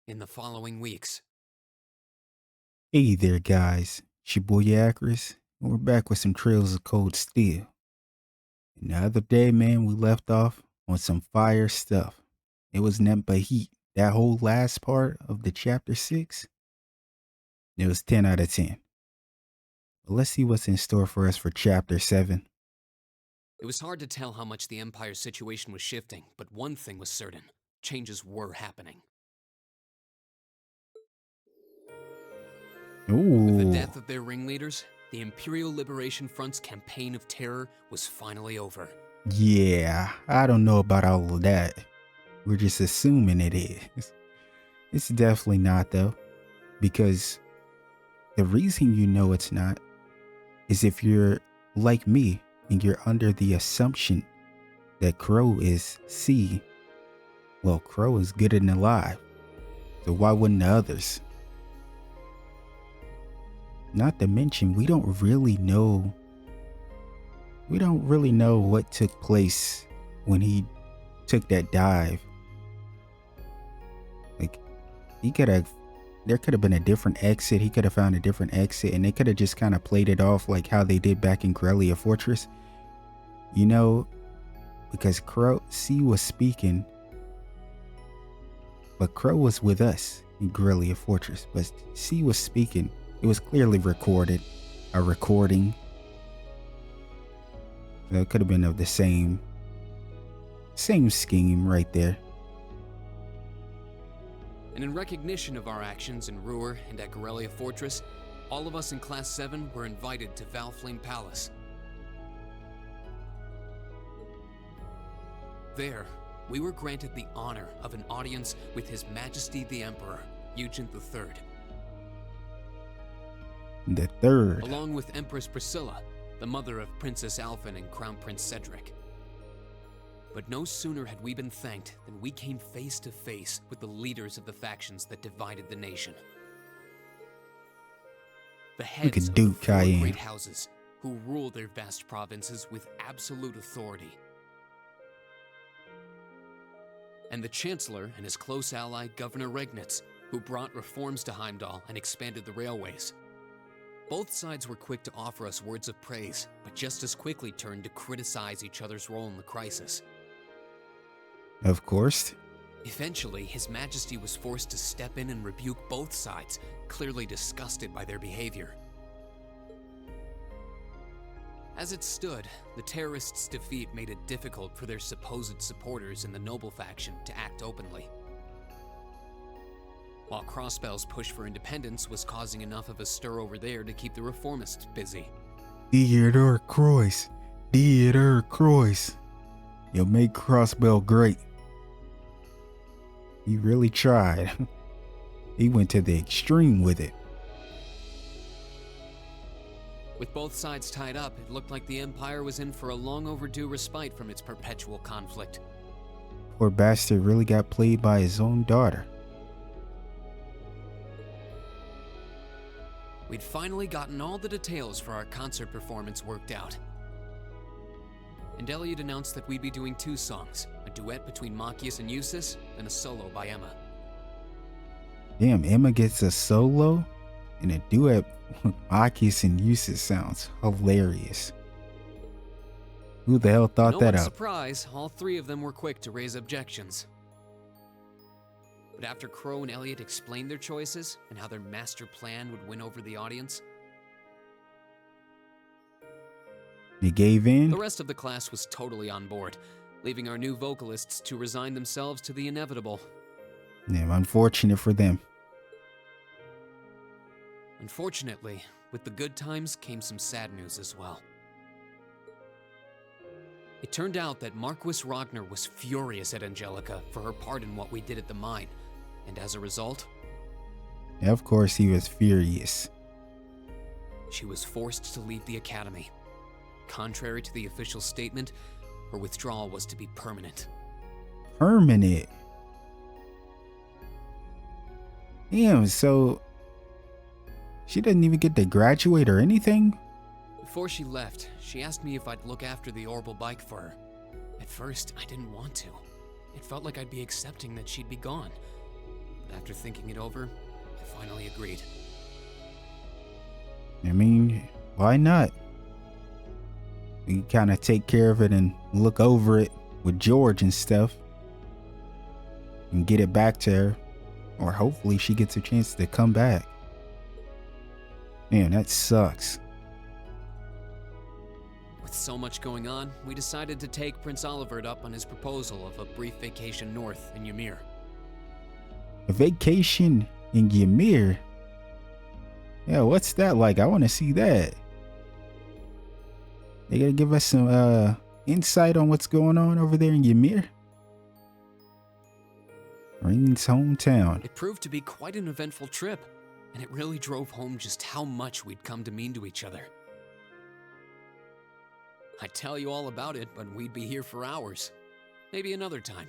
in the following weeks. Hey there, guys. It's your boy Acris, and we're back with some Trails of Cold Steel. And the other day, man, we left off on some fire stuff. It was nothing but heat. That whole last part of the chapter 6, it was 10 out of 10. But let's see what's in store for us for chapter 7. It was hard to tell how much the Empire's situation was shifting, but one thing was certain. Changes were happening. With the Ooh, death of their ringleaders, the Imperial Liberation Front's campaign of terror was finally over. yeah, I don't know about all of that. We're just assuming it is. It's definitely not, though, because the reason you know it's not is if you're like me and you're under the assumption that Crow is C. Well, Crow is good and alive, so why wouldn't the others? Not to mention, we don't really know what took place when he took that dive. Like, there could have been a different exit. He could have found a different exit, and they could have just kind of played it off like how they did back in Corellia Fortress. You know, because C was speaking, but Crow was with us in Corellia Fortress, but C was speaking. It was clearly recorded, a recording. So it could have been of the same scheme right there. And in recognition of our actions in Ruhr and at Corellia Fortress, all of us in Class 7 were invited to Valflame Palace. There, we were granted the honor of an audience with His Majesty the Emperor, Eugent III. The third. Along with Empress Priscilla, the mother of Princess Alphen and Crown Prince Cedric. But no sooner had we been thanked than we came face to face with the leaders of the factions that divided the nation. The heads of the four great houses who rule their vast provinces with absolute authority. And the Chancellor and his close ally, Governor Regnitz, who brought reforms to Heimdall and expanded the railways. Both sides were quick to offer us words of praise, but just as quickly turned to criticize each other's role in the crisis. Of course. Eventually, His Majesty was forced to step in and rebuke both sides, clearly disgusted by their behavior. As it stood, the terrorists' defeat made it difficult for their supposed supporters in the noble faction to act openly. While Crossbell's push for independence was causing enough of a stir over there to keep the reformists busy. Theodore Croix. You'll make Crossbell great. He really tried. He went to the extreme with it. With both sides tied up, it looked like the Empire was in for a long overdue respite from its perpetual conflict. Poor bastard really got played by his own daughter. We'd finally gotten all the details for our concert performance worked out. And Elliot announced that we'd be doing 2 songs, a duet between Machias and Eustace, and a solo by Emma. Damn, Emma gets a solo? And a duet with Machias and Eustace sounds hilarious. Who the hell thought that up? No surprise, all 3 of them were quick to raise objections. But after Crow and Elliot explained their choices and how their master plan would win over the audience, they gave in? The rest of the class was totally on board, leaving our new vocalists to resign themselves to the inevitable. Yeah, unfortunate for them. Unfortunately, with the good times came some sad news as well. It turned out that Marquis Ragnar was furious at Angelica for her part in what we did at the mine, and as a result, Yeah, of course he was furious. She was forced to leave the academy. Contrary to the official statement, her withdrawal was to be permanent. Permanent? Damn, so she doesn't even get to graduate or anything? Before she left, she asked me if I'd look after the orbital bike for her. At first, I didn't want to. It felt like I'd be accepting that she'd be gone. But After thinking it over, I finally agreed. I mean, why not? We kind of take care of it and look over it with George and stuff and get it back to her, or hopefully she gets a chance to come back. Man, that sucks. With so much going on, we decided to take Prince Olivert up on his proposal of a brief vacation north in Ymir. A vacation in Ymir? Yeah, what's that like? I want to see that. They gotta give us some insight on what's going on over there in Ymir. Rain's hometown. It proved to be quite an eventful trip, and it really drove home just how much we'd come to mean to each other. I'd tell you all about it, but we'd be here for hours. Maybe another time.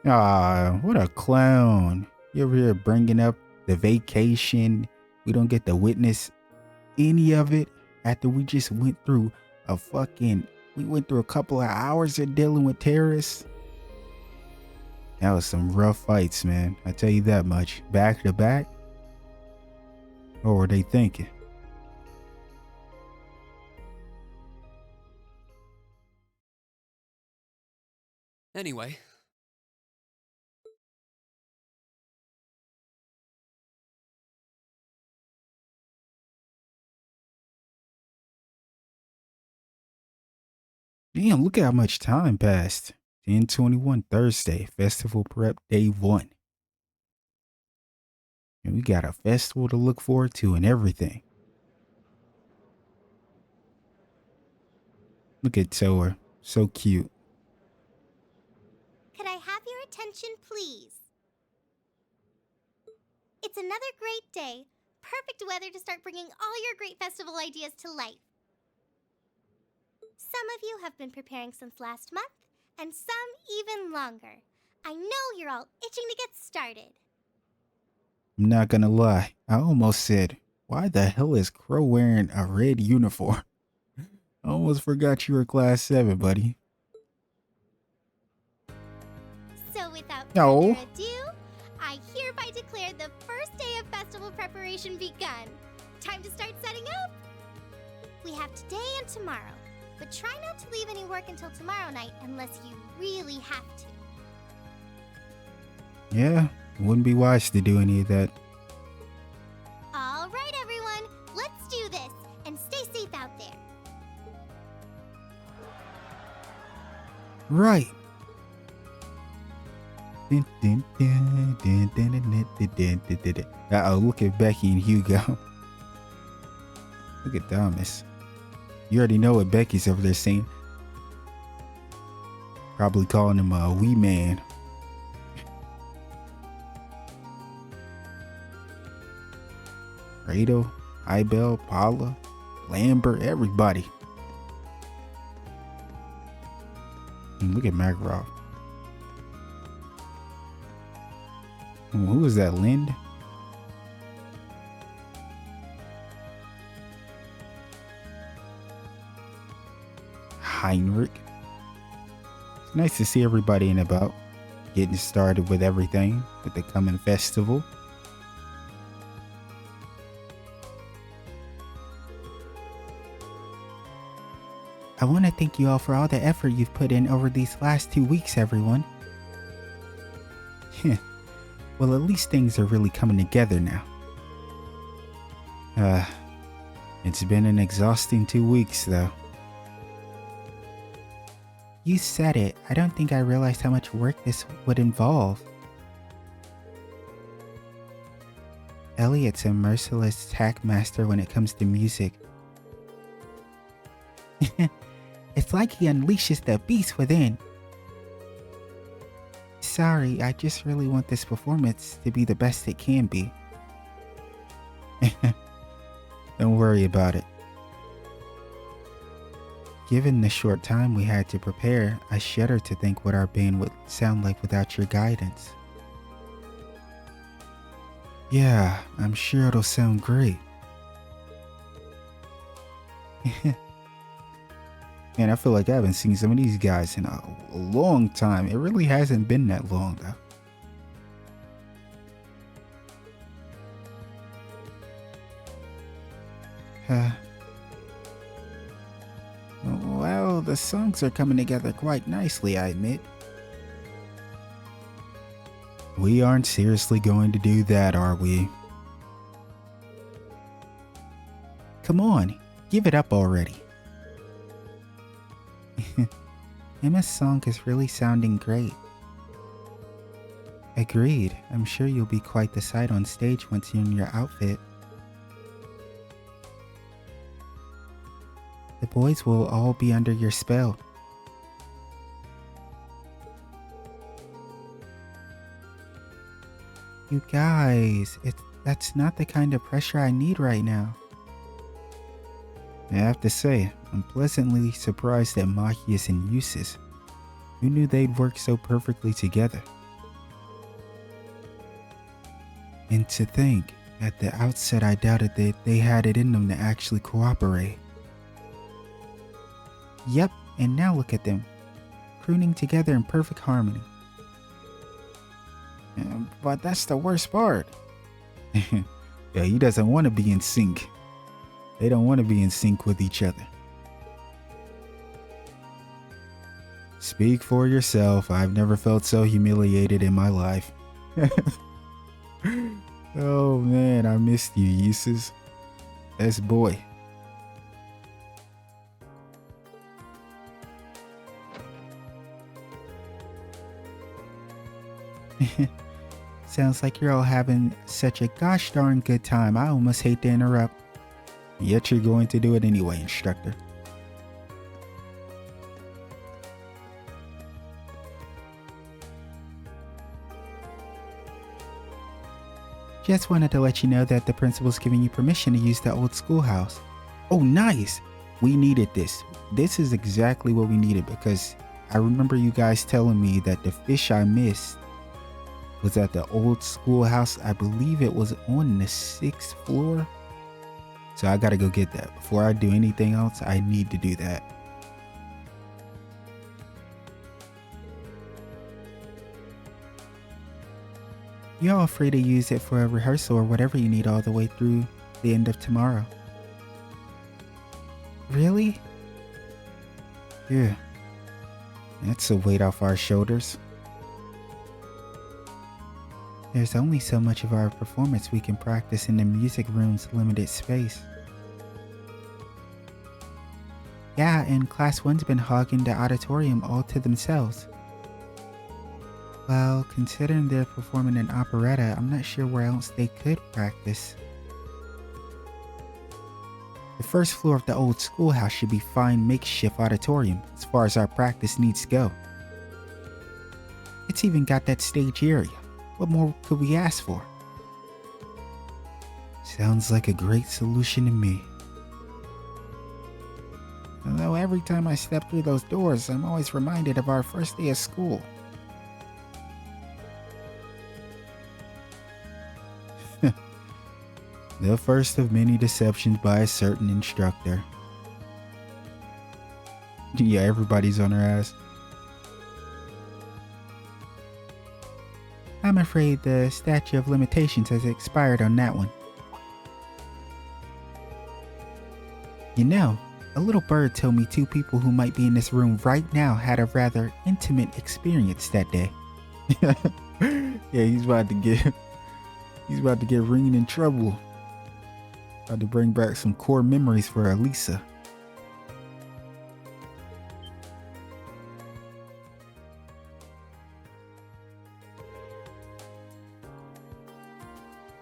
Ah, what a clown. You over here bringing up the vacation. We don't get to witness any of it after we just went through a couple of hours of dealing with terrorists. That was some rough fights, man. I tell you that much. Back to back. What were they thinking? Anyway. Damn, look at how much time passed. 10/21 Thursday, festival prep day 1. And we got a festival to look forward to and everything. Look at Towa, so cute. Could I have your attention, please? It's another great day. Perfect weather to start bringing all your great festival ideas to life. Some of you have been preparing since last month, and some even longer. I know you're all itching to get started. I'm not gonna lie, I almost said, why the hell is Crow wearing a red uniform? I almost forgot you were class 7, buddy. So without No. further ado, I hereby declare the first day of festival preparation begun. Time to start setting up. We have today and tomorrow, but try not to leave any work until tomorrow night unless you really have to. Yeah, it wouldn't be wise to do any of that. All right, everyone, let's do this, and stay safe out there. Right. Uh-oh, look at Becky and Hugo. Look at Thomas. You already know what Becky's over there saying. Probably calling him a wee man. Rado, Ibel, Paula, Lambert, everybody. And look at Makarov. Who is that, Lind? Heinrich. It's nice to see everybody and about. Getting started with everything with the coming festival. I want to thank you all for all the effort you've put in over these last 2 weeks, everyone. Well, at least things are really coming together now. It's been an exhausting 2 weeks, though. You said it. I don't think I realized how much work this would involve. Elliot's a merciless tack master when it comes to music. It's like he unleashes the beast within. Sorry, I just really want this performance to be the best it can be. Don't worry about it. Given the short time we had to prepare, I shudder to think what our band would sound like without your guidance. Yeah, I'm sure it'll sound great. Man, I feel like I haven't seen some of these guys in a long time. It really hasn't been that long, though. Well, the songs are coming together quite nicely, I admit. We aren't seriously going to do that, are we? Come on, give it up already. Emma's song is really sounding great. Agreed. I'm sure you'll be quite the sight on stage once you're in your outfit. The boys will all be under your spell. You guys, that's not the kind of pressure I need right now. I have to say, I'm pleasantly surprised at Machias and Eustace. Who knew they'd work so perfectly together? And to think, at the outset I doubted that they had it in them to actually cooperate. Yep, and now look at them, crooning together in perfect harmony. But that's the worst part. Yeah, he doesn't want to be in sync. They don't want to be in sync with each other. Speak for yourself. I've never felt so humiliated in my life. Oh man, I missed you, Eustace. Best boy. Sounds like you're all having such a gosh darn good time. I almost hate to interrupt. Yet you're going to do it anyway, instructor. Just wanted to let you know that the principal's giving you permission to use the old schoolhouse. Oh, nice! We needed this. This is exactly what we needed because I remember you guys telling me that the fish I missed was at the old schoolhouse. I believe it was on the 6th floor. So I gotta go get that. Before I do anything else, I need to do that. You're all free to use it for a rehearsal or whatever you need all the way through the end of tomorrow. Really? Yeah. That's a weight off our shoulders. There's only so much of our performance we can practice in the music room's limited space. Yeah, and Class 1's been hogging the auditorium all to themselves. Well, considering they're performing an operetta, I'm not sure where else they could practice. The first floor of the old schoolhouse should be fine makeshift auditorium as far as our practice needs to go. It's even got that stage area. What more could we ask for? Sounds like a great solution to me. Although every time I step through those doors, I'm always reminded of our first day of school. The first of many deceptions by a certain instructor. Yeah, everybody's on her ass. I'm afraid the statute of limitations has expired on that one. You know, a little bird told me 2 people who might be in this room right now had a rather intimate experience that day. Yeah, he's about to get ringing in trouble. About to bring back some core memories for Elisa.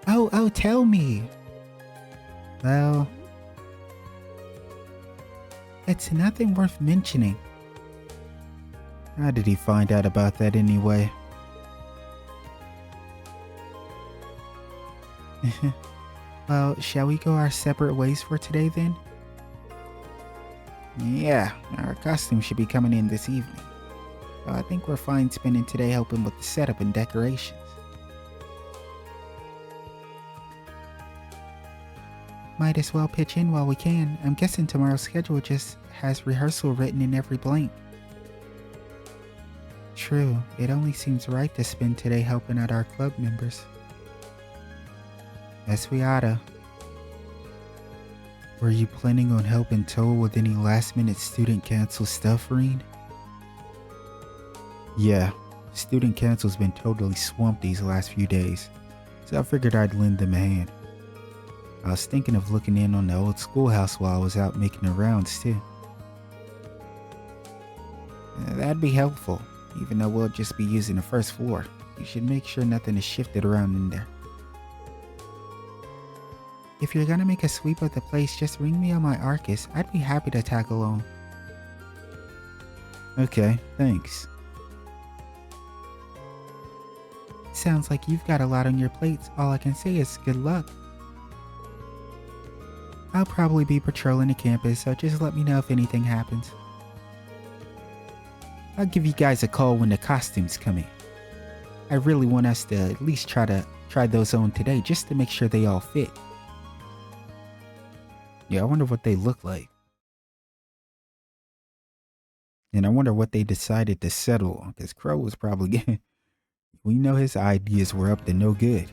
Oh, tell me. Well, it's nothing worth mentioning. How did he find out about that anyway? Well, shall we go our separate ways for today then? Yeah, our costume should be coming in this evening. So I think we're fine spending today helping with the setup and decorations. Might as well pitch in while we can. I'm guessing tomorrow's schedule just has rehearsal written in every blank. True, it only seems right to spend today helping out our club members. Yes, we oughta. Were you planning on helping Towa with any last-minute student cancel stuff, Reen? Yeah, student cancel's been totally swamped these last few days, so I figured I'd lend them a hand. I was thinking of looking in on the old schoolhouse while I was out making the rounds too. That'd be helpful, even though we'll just be using the first floor. You should make sure nothing is shifted around in there. If you're gonna make a sweep of the place, just ring me on my Arcus. I'd be happy to tag along. Okay, thanks. Sounds like you've got a lot on your plates. All I can say is good luck. I'll probably be patrolling the campus, so just let me know if anything happens. I'll give you guys a call when the costumes come in. I really want us to at least try those on today just to make sure they all fit. Yeah, I wonder what they look like. And I wonder what they decided to settle on, because Crow was probably getting... We know his ideas were up to no good.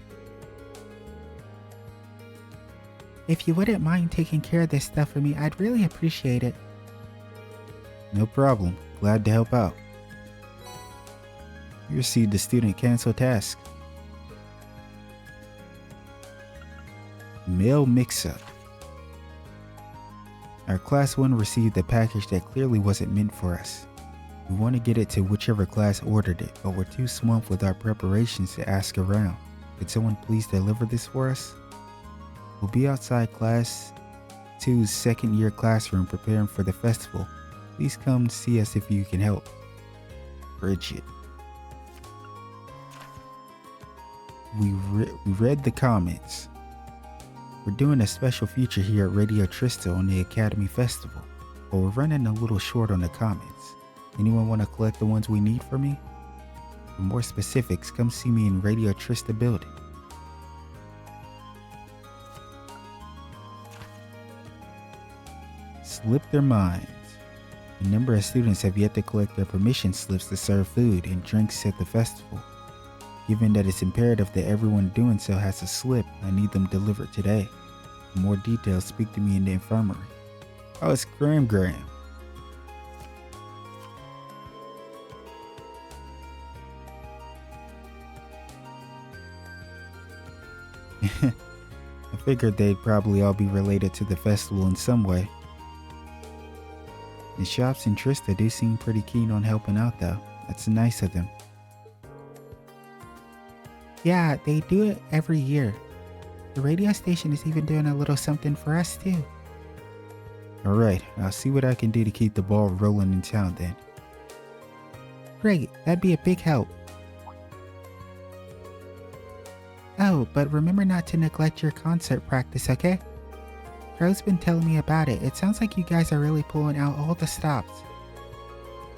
If you wouldn't mind taking care of this stuff for me, I'd really appreciate it. No problem. Glad to help out. You received the student cancel task. Mail mix-up. Our class 1 received a package that clearly wasn't meant for us. We want to get it to whichever class ordered it, but we're too swamped with our preparations to ask around. Could someone please deliver this for us? We'll be outside class 2's second year classroom preparing for the festival. Please come see us if you can help. Bridget. We read the comments. We're doing a special feature here at Radio Trista on the Academy Festival, but we're running a little short on the comments. Anyone want to collect the ones we need for me? For more specifics, come see me in Radio Trista building. Slip their minds. A number of students have yet to collect their permission slips to serve food and drinks at the festival. Given that it's imperative that everyone doing so has a slip, I need them delivered today. For more details, speak to me in the infirmary. Oh, it's Graham. I figured they'd probably all be related to the festival in some way. The shops in Trista do seem pretty keen on helping out though. That's nice of them. Yeah, they do it every year. The radio station is even doing a little something for us too. Alright, I'll see what I can do to keep the ball rolling in town then. Great, that'd be a big help. Oh, but remember not to neglect your concert practice, okay? Crow's been telling me about it. It sounds like you guys are really pulling out all the stops.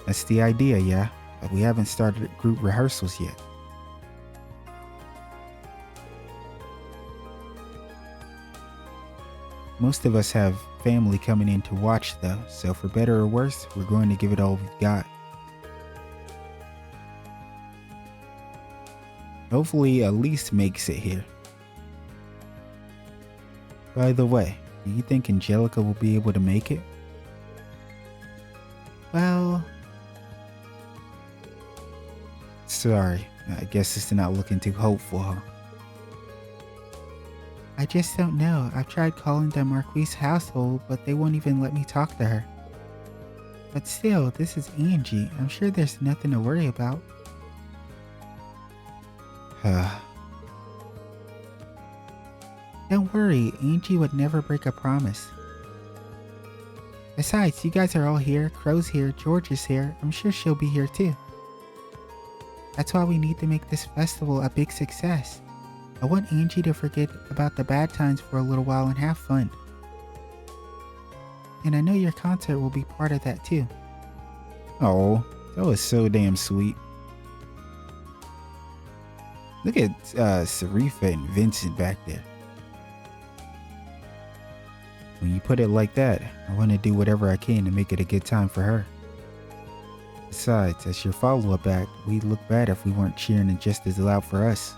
That's the idea, yeah, but we haven't started group rehearsals yet. Most of us have family coming in to watch though, so for better or worse, we're going to give it all we've got. Hopefully Elise makes it here. By the way, do you think Angelica will be able to make it? Well... Sorry, I guess it's not looking too hopeful, huh? I just don't know. I've tried calling the Marquise household, but they won't even let me talk to her. But still, this is Angie. I'm sure there's nothing to worry about. Don't worry, Angie would never break a promise. Besides, you guys are all here. Crow's here, George is here. I'm sure she'll be here too. That's why we need to make this festival a big success. I want Angie to forget about the bad times for a little while and have fun. And I know your concert will be part of that too. Oh, that was so damn sweet. Look at Sarifa and Vincent back there. When you put it like that, I want to do whatever I can to make it a good time for her. Besides, as your follow-up act, we'd look bad if we weren't cheering and just as loud for us.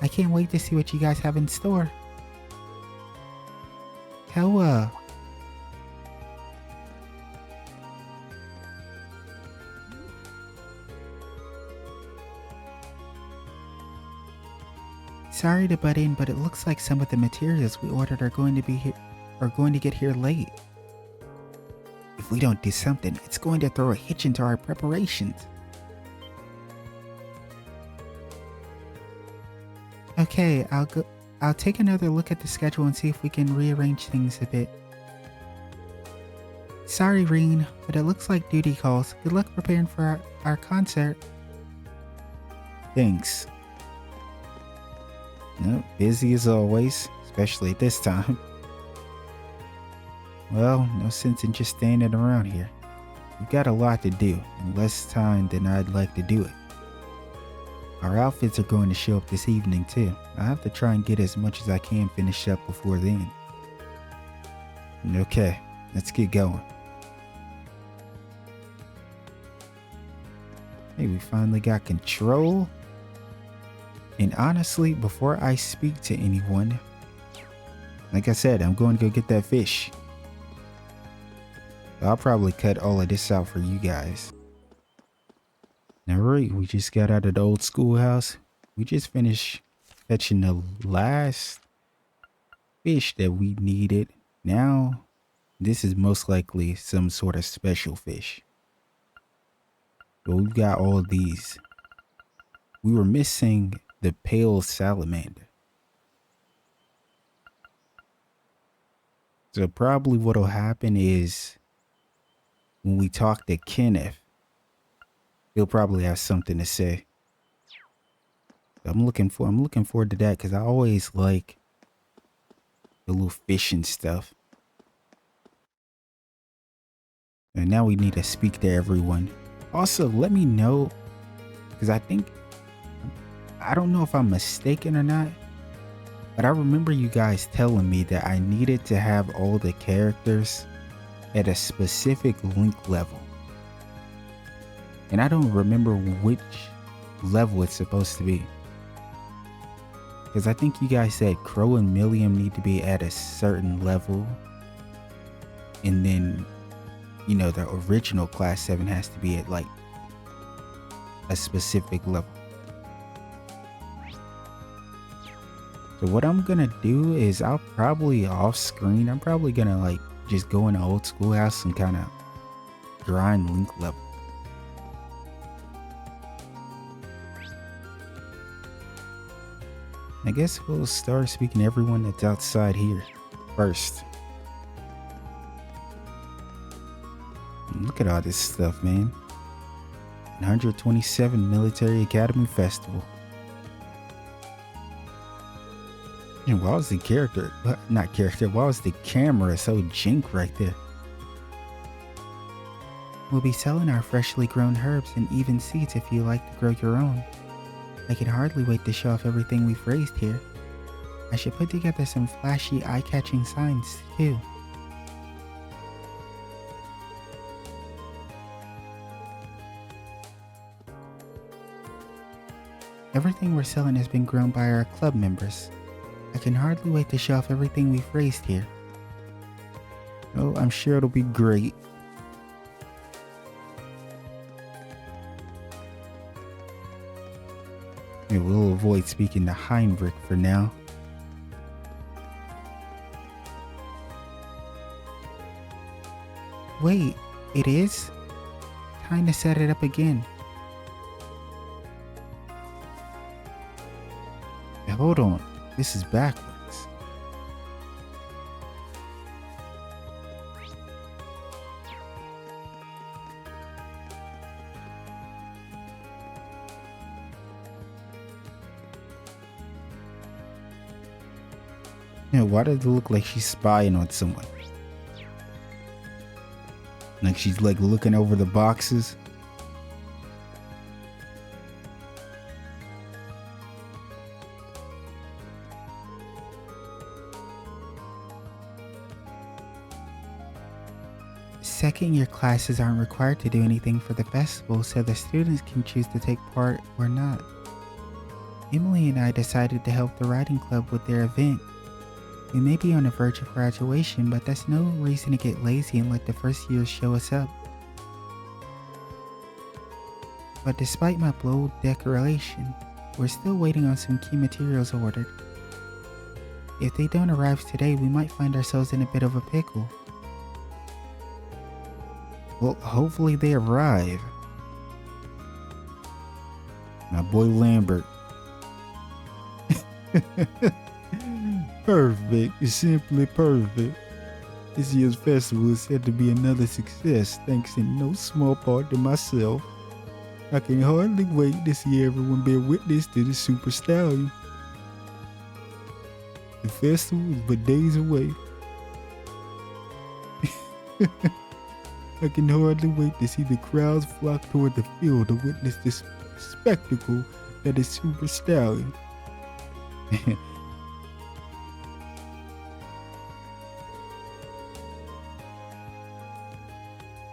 I can't wait to see what you guys have in store. Towa. Sorry to butt in, but it looks like some of the materials we ordered are going to get here late. If we don't do something, it's going to throw a hitch into our preparations. Okay, I'll take another look at the schedule and see if we can rearrange things a bit. Sorry, Reen, but it looks like duty calls. Good luck preparing for our concert. Thanks. No, busy as always, especially at this time. Well, no sense in just standing around here. We've got a lot to do, and less time than I'd like to do it. Our outfits are going to show up this evening too. I have to try and get as much as I can finished up before then. Okay, let's get going. Hey, we finally got control. And honestly, before I speak to anyone, like I said, I'm going to go get that fish. I'll probably cut all of this out for you guys. Alright, we just got out of the old schoolhouse. We just finished fetching the last fish that we needed. Now, this is most likely some sort of special fish. But we've got all of these. We were missing the pale salamander. So probably what'll happen is when we talk to Kenneth, he'll probably have something to say. I'm looking forward to that because I always like the little fishing stuff. And now we need to speak to everyone. Also, let me know, because I don't know if I'm mistaken or not, but I remember you guys telling me that I needed to have all the characters at a specific link level. And I don't remember which level it's supposed to be. Because I think you guys said Crow and Milliam need to be at a certain level. And then, you know, the original Class 7 has to be at like a specific level. So what I'm gonna do is I'll probably off screen, I'm probably gonna like just go in the old schoolhouse and kind of grind link level. I guess we'll start speaking to everyone that's outside here first. Look at all this stuff, man. 127 Military Academy Festival. And why was the why was the camera so jank right there? We'll be selling our freshly grown herbs and even seeds if you like to grow your own. I can hardly wait to show off everything we've raised here. I should put together some flashy, eye-catching signs too. Everything we're selling has been grown by our club members. I can hardly wait to show off everything we've raised here. Oh, I'm sure it'll be great. We'll avoid speaking to Heinrich for now. Wait, it is? Time to set it up again. Now, hold on, this is backwards. Why does it look like she's spying on someone? Like she's like looking over the boxes. Second year classes aren't required to do anything for the festival, so the students can choose to take part or not. Emily and I decided to help the writing club with their event. We may be on the verge of graduation, but that's no reason to get lazy and let the first years show us up. But despite my bold declaration, we're still waiting on some key materials ordered. If they don't arrive today, we might find ourselves in a bit of a pickle. Well, hopefully they arrive. My boy Lambert. Perfect. Simply perfect. This year's festival is said to be another success, thanks in no small part to myself. I can hardly wait to see everyone bear witness to the Super Stallion. The festival is but days away. I can hardly wait to see the crowds flock toward the field to witness this spectacle that is Super Stallion.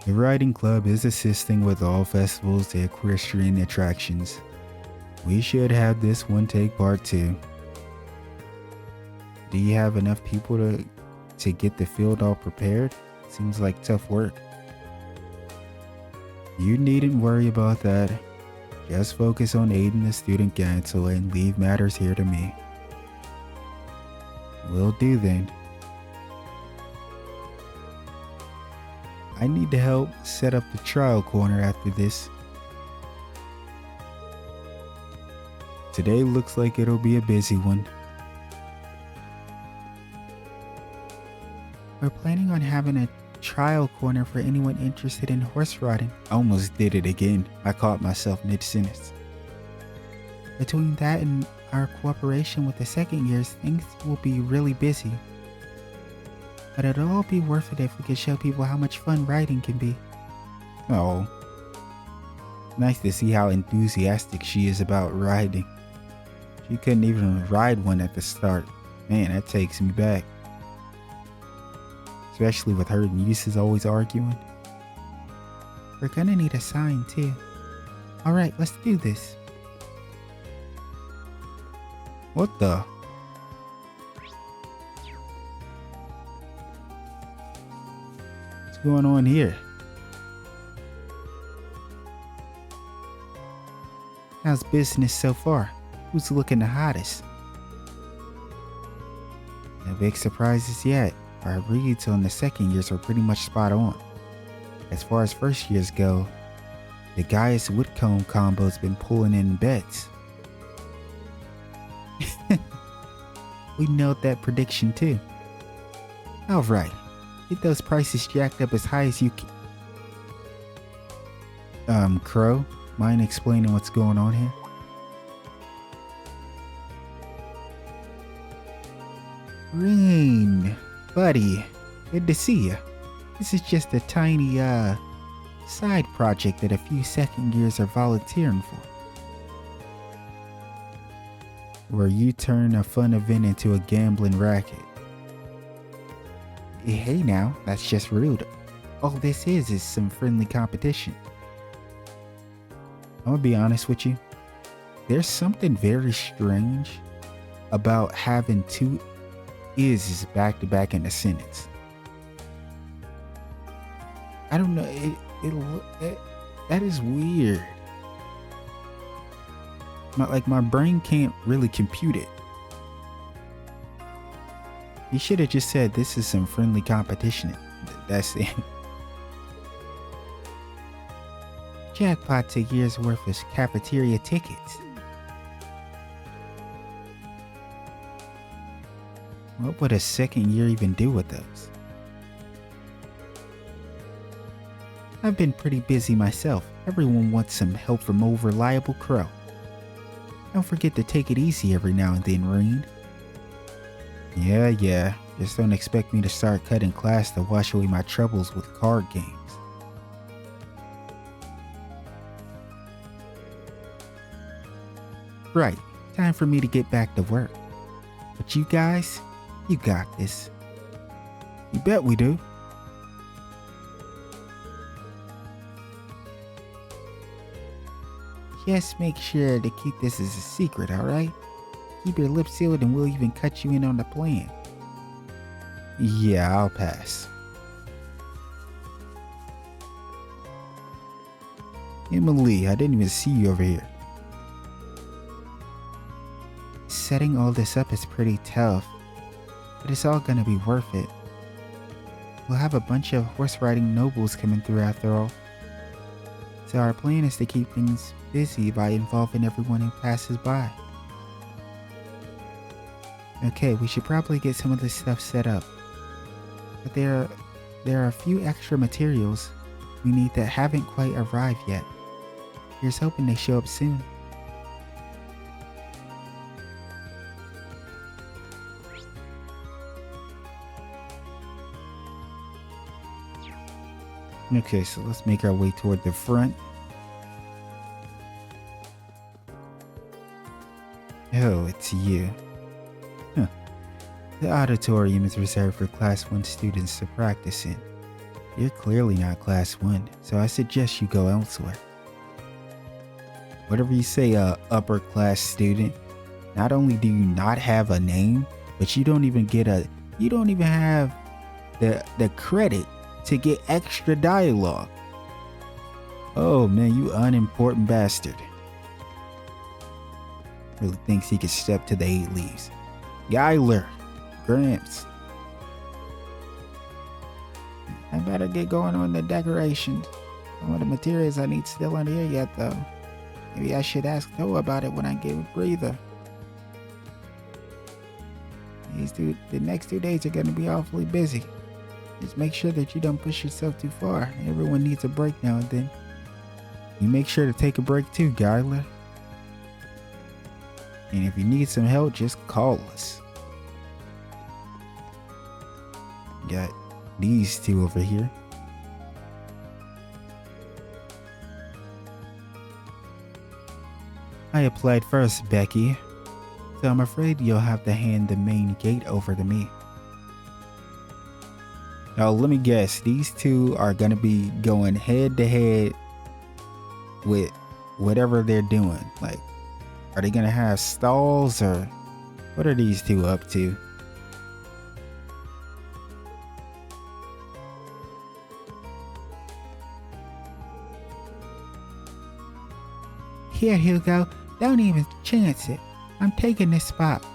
The Riding Club is assisting with all festivals and equestrian attractions. We should have this one take part too. Do you have enough people to get the field all prepared? Seems like tough work. You needn't worry about that. Just focus on aiding the student council and leave matters here to me. Will do then. I need to help set up the trial corner after this. Today looks like it'll be a busy one. We're planning on having a trial corner for anyone interested in horse riding. I almost did it again. I caught myself mid-sentence. Between that and our cooperation with the second years, things will be really busy. But it'll all be worth it if we can show people how much fun riding can be. Oh. Nice to see how enthusiastic she is about riding. She couldn't even ride one at the start. Man, that takes me back. Especially with her nieces always arguing. We're gonna need a sign too. Alright, let's do this. What the? What's going on here? How's business so far? Who's looking the hottest? No big surprises yet. Our reads on the second years are pretty much spot on. As far as first years go, the Gaius Whitcomb combo's been pulling in bets. We nailed that prediction too. Alright, get those prices jacked up as high as you can. Crow, mind explaining what's going on here? Rain, buddy, good to see you. This is just a tiny, side project that a few second years are volunteering for. Where you turn a fun event into a gambling racket. Hey now, that's just rude. All this is some friendly competition. I'm gonna be honest with you. There's something very strange about having two is back to back in a sentence. I don't know, that is weird. My brain can't really compute it. You should have just said this is some friendly competition. That's it. Jackpot's a year's worth of cafeteria tickets. What would a second year even do with those? I've been pretty busy myself. Everyone wants some help from old reliable Crow. Don't forget to take it easy every now and then, Reen. Yeah. Just don't expect me to start cutting class to wash away my troubles with card games. Right, time for me to get back to work. But you guys, you got this. You bet we do. Just make sure to keep this as a secret, alright? Keep your lips sealed and we'll even cut you in on the plan. Yeah, I'll pass. Emily, I didn't even see you over here. Setting all this up is pretty tough, but it's all gonna be worth it. We'll have a bunch of horse-riding nobles coming through after all. So our plan is to keep things busy by involving everyone who passes by. Okay, we should probably get some of this stuff set up. But there are a few extra materials we need that haven't quite arrived yet. Here's hoping they show up soon. Okay, so let's make our way toward the front. Oh, it's you. Huh. The auditorium is reserved for Class 1 students to practice in. You're clearly not Class 1, so I suggest you go elsewhere. Whatever you say, upper class student. Not only do you not have a name, but you don't even have the credit to get extra dialogue. Oh man, you unimportant bastard. Really thinks he could step to the 8 leaves. Gyler, Gramps. I better get going on the decorations. Some of the materials I need still aren't here yet though. Maybe I should ask Towa about it when I get a breather. The next 2 days are gonna be awfully busy. Just make sure that you don't push yourself too far. Everyone needs a break now and then. You make sure to take a break too, Gyler. And if you need some help, just call us. Got these two over here. I applied first, Becky. So I'm afraid you'll have to hand the main gate over to me. Now, let me guess. These two are going to be going head to head with whatever they're doing. Like, are they going to have stalls or what are these two up to? Here, Hugo. Don't even chance it. I'm taking this spot.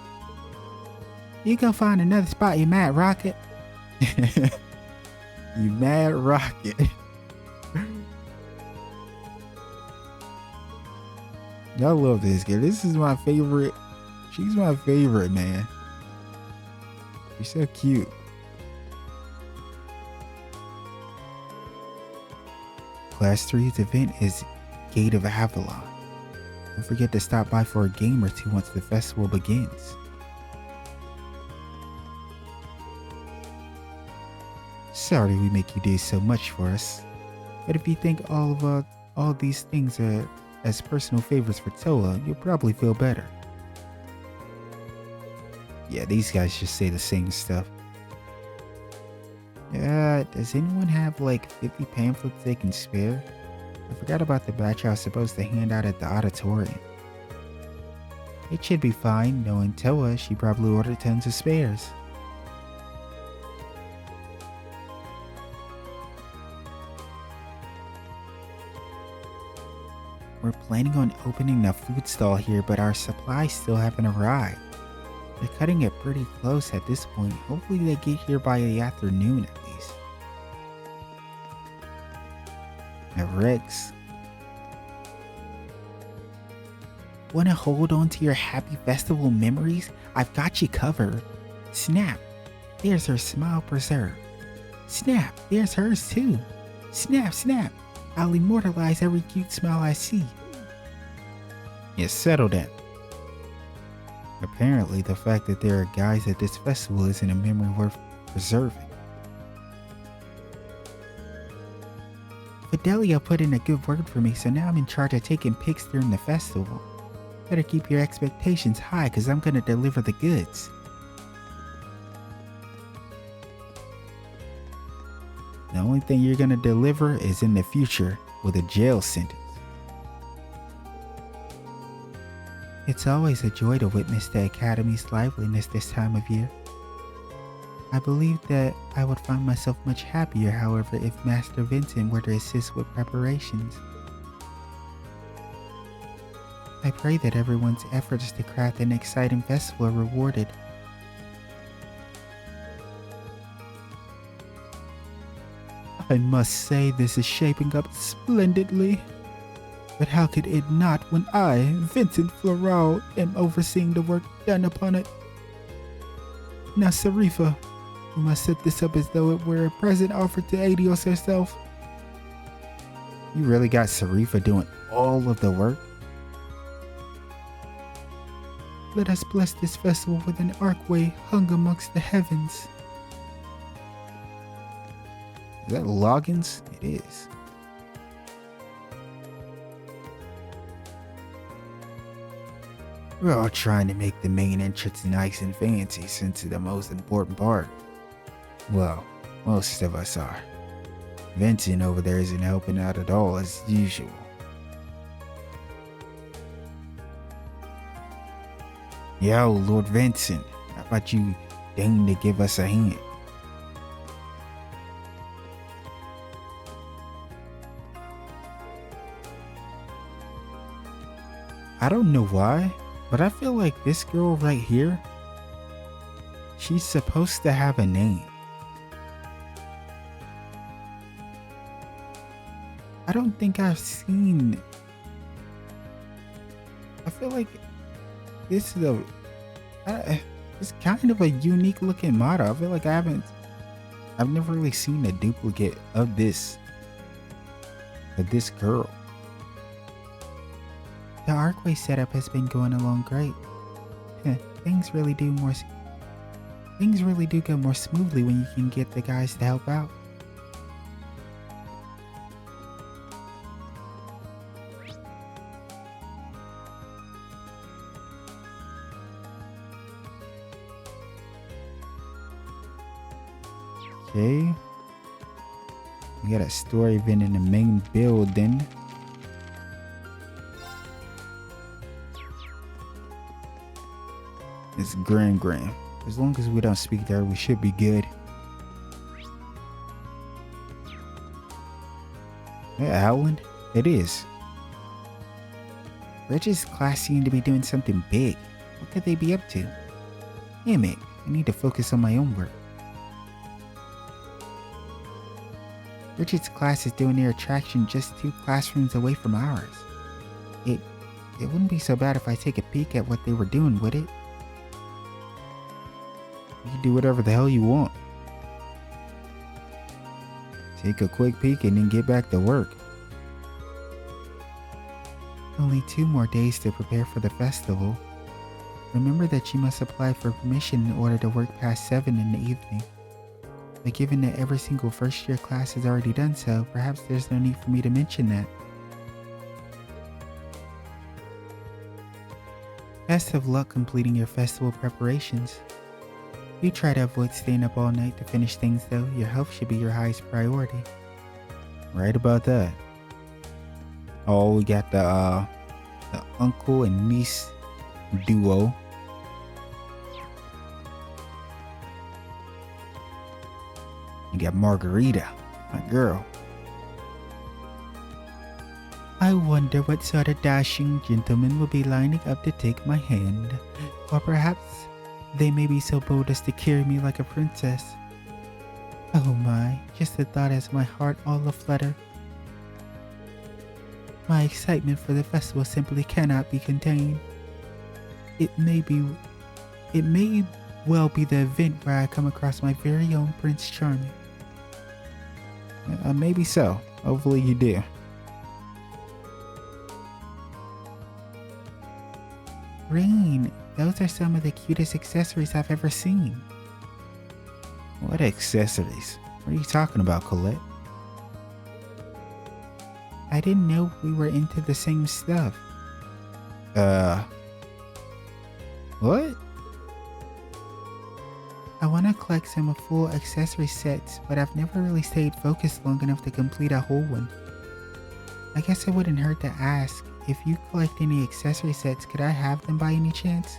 You go find another spot, you mad rocket. You mad rocket. Y'all love this girl. This is my favorite. She's my favorite, man. She's so cute. Class 3's event is Gate of Avalon. Don't forget to stop by for a game or two once the festival begins. Sorry we make you do so much for us, but if you think all these things are as personal favors for Towa, you'll probably feel better. Yeah, these guys just say the same stuff. Does anyone have like 50 pamphlets they can spare? I forgot about the batch I was supposed to hand out at the auditorium. It should be fine, knowing Towa, she probably ordered tons of spares. We're planning on opening a food stall here, but our supplies still haven't arrived. They're cutting it pretty close at this point. Hopefully they get here by the afternoon at least. Now Rex. Wanna hold on to your happy festival memories? I've got you covered. Snap. There's her smile preserved. Snap. There's hers too. Snap, snap. I'll immortalize every cute smile I see. Yeah, settle down. Apparently, the fact that there are guys at this festival isn't a memory worth preserving. Fidelia put in a good word for me, so now I'm in charge of taking pics during the festival. Better keep your expectations high, cause I'm gonna deliver the goods. The only thing you're gonna deliver is in the future with a jail sentence. It's always a joy to witness the Academy's liveliness this time of year. I believe that I would find myself much happier, however, if Master Vincent were to assist with preparations. I pray that everyone's efforts to craft an exciting festival are rewarded. I must say this is shaping up splendidly. But how could it not when I, Vincent ÞORS, am overseeing the work done upon it? Now, Sarifa, you must set this up as though it were a present offered to Adios herself. You really got Sarifa doing all of the work? Let us bless this festival with an archway hung amongst the heavens. Is that logins? It is. We're all trying to make the main entrance nice and fancy since it's the most important part. Well, most of us are. Vincent over there isn't helping out at all as usual. Yo, Lord Vincent, how about you deign to give us a hand? I don't know why, but I feel like this girl right here, she's supposed to have a name. I don't think I've seen... I feel like this is it's kind of a unique looking model. I feel like I've never really seen a duplicate of this girl. The archway setup has been going along great. Things really do go more smoothly when you can get the guys to help out. Okay. We got a story event in the main building. It's Grand. As long as we don't speak there, we should be good. Yeah, Howland? It is. Reg's class seemed to be doing something big. What could they be up to? Damn it, I need to focus on my own work. Richard's class is doing their attraction just 2 classrooms away from ours. It wouldn't be so bad if I take a peek at what they were doing, would it? You can do whatever the hell you want. Take a quick peek and then get back to work. Only 2 more days to prepare for the festival. Remember that you must apply for permission in order to work past 7 in the evening. But given that every single first year class has already done so, perhaps there's no need for me to mention that. Best of luck completing your festival preparations. Do try to avoid staying up all night to finish things though. Your health should be your highest priority. Right about that. Oh, we got the uncle and niece duo. You got Margarita, my girl. I wonder what sort of dashing gentlemen will be lining up to take my hand. Or perhaps they may be so bold as to carry me like a princess. Oh my, just the thought has my heart all aflutter. My excitement for the festival simply cannot be contained. It may well be the event where I come across my very own Prince Charming. Maybe so. Hopefully you do. Rain, those are some of the cutest accessories I've ever seen. What accessories? What are you talking about, Colette? I didn't know we were into the same stuff. What? I want to collect some full accessory sets, but I've never really stayed focused long enough to complete a whole one. I guess it wouldn't hurt to ask if you collect any accessory sets, could I have them by any chance?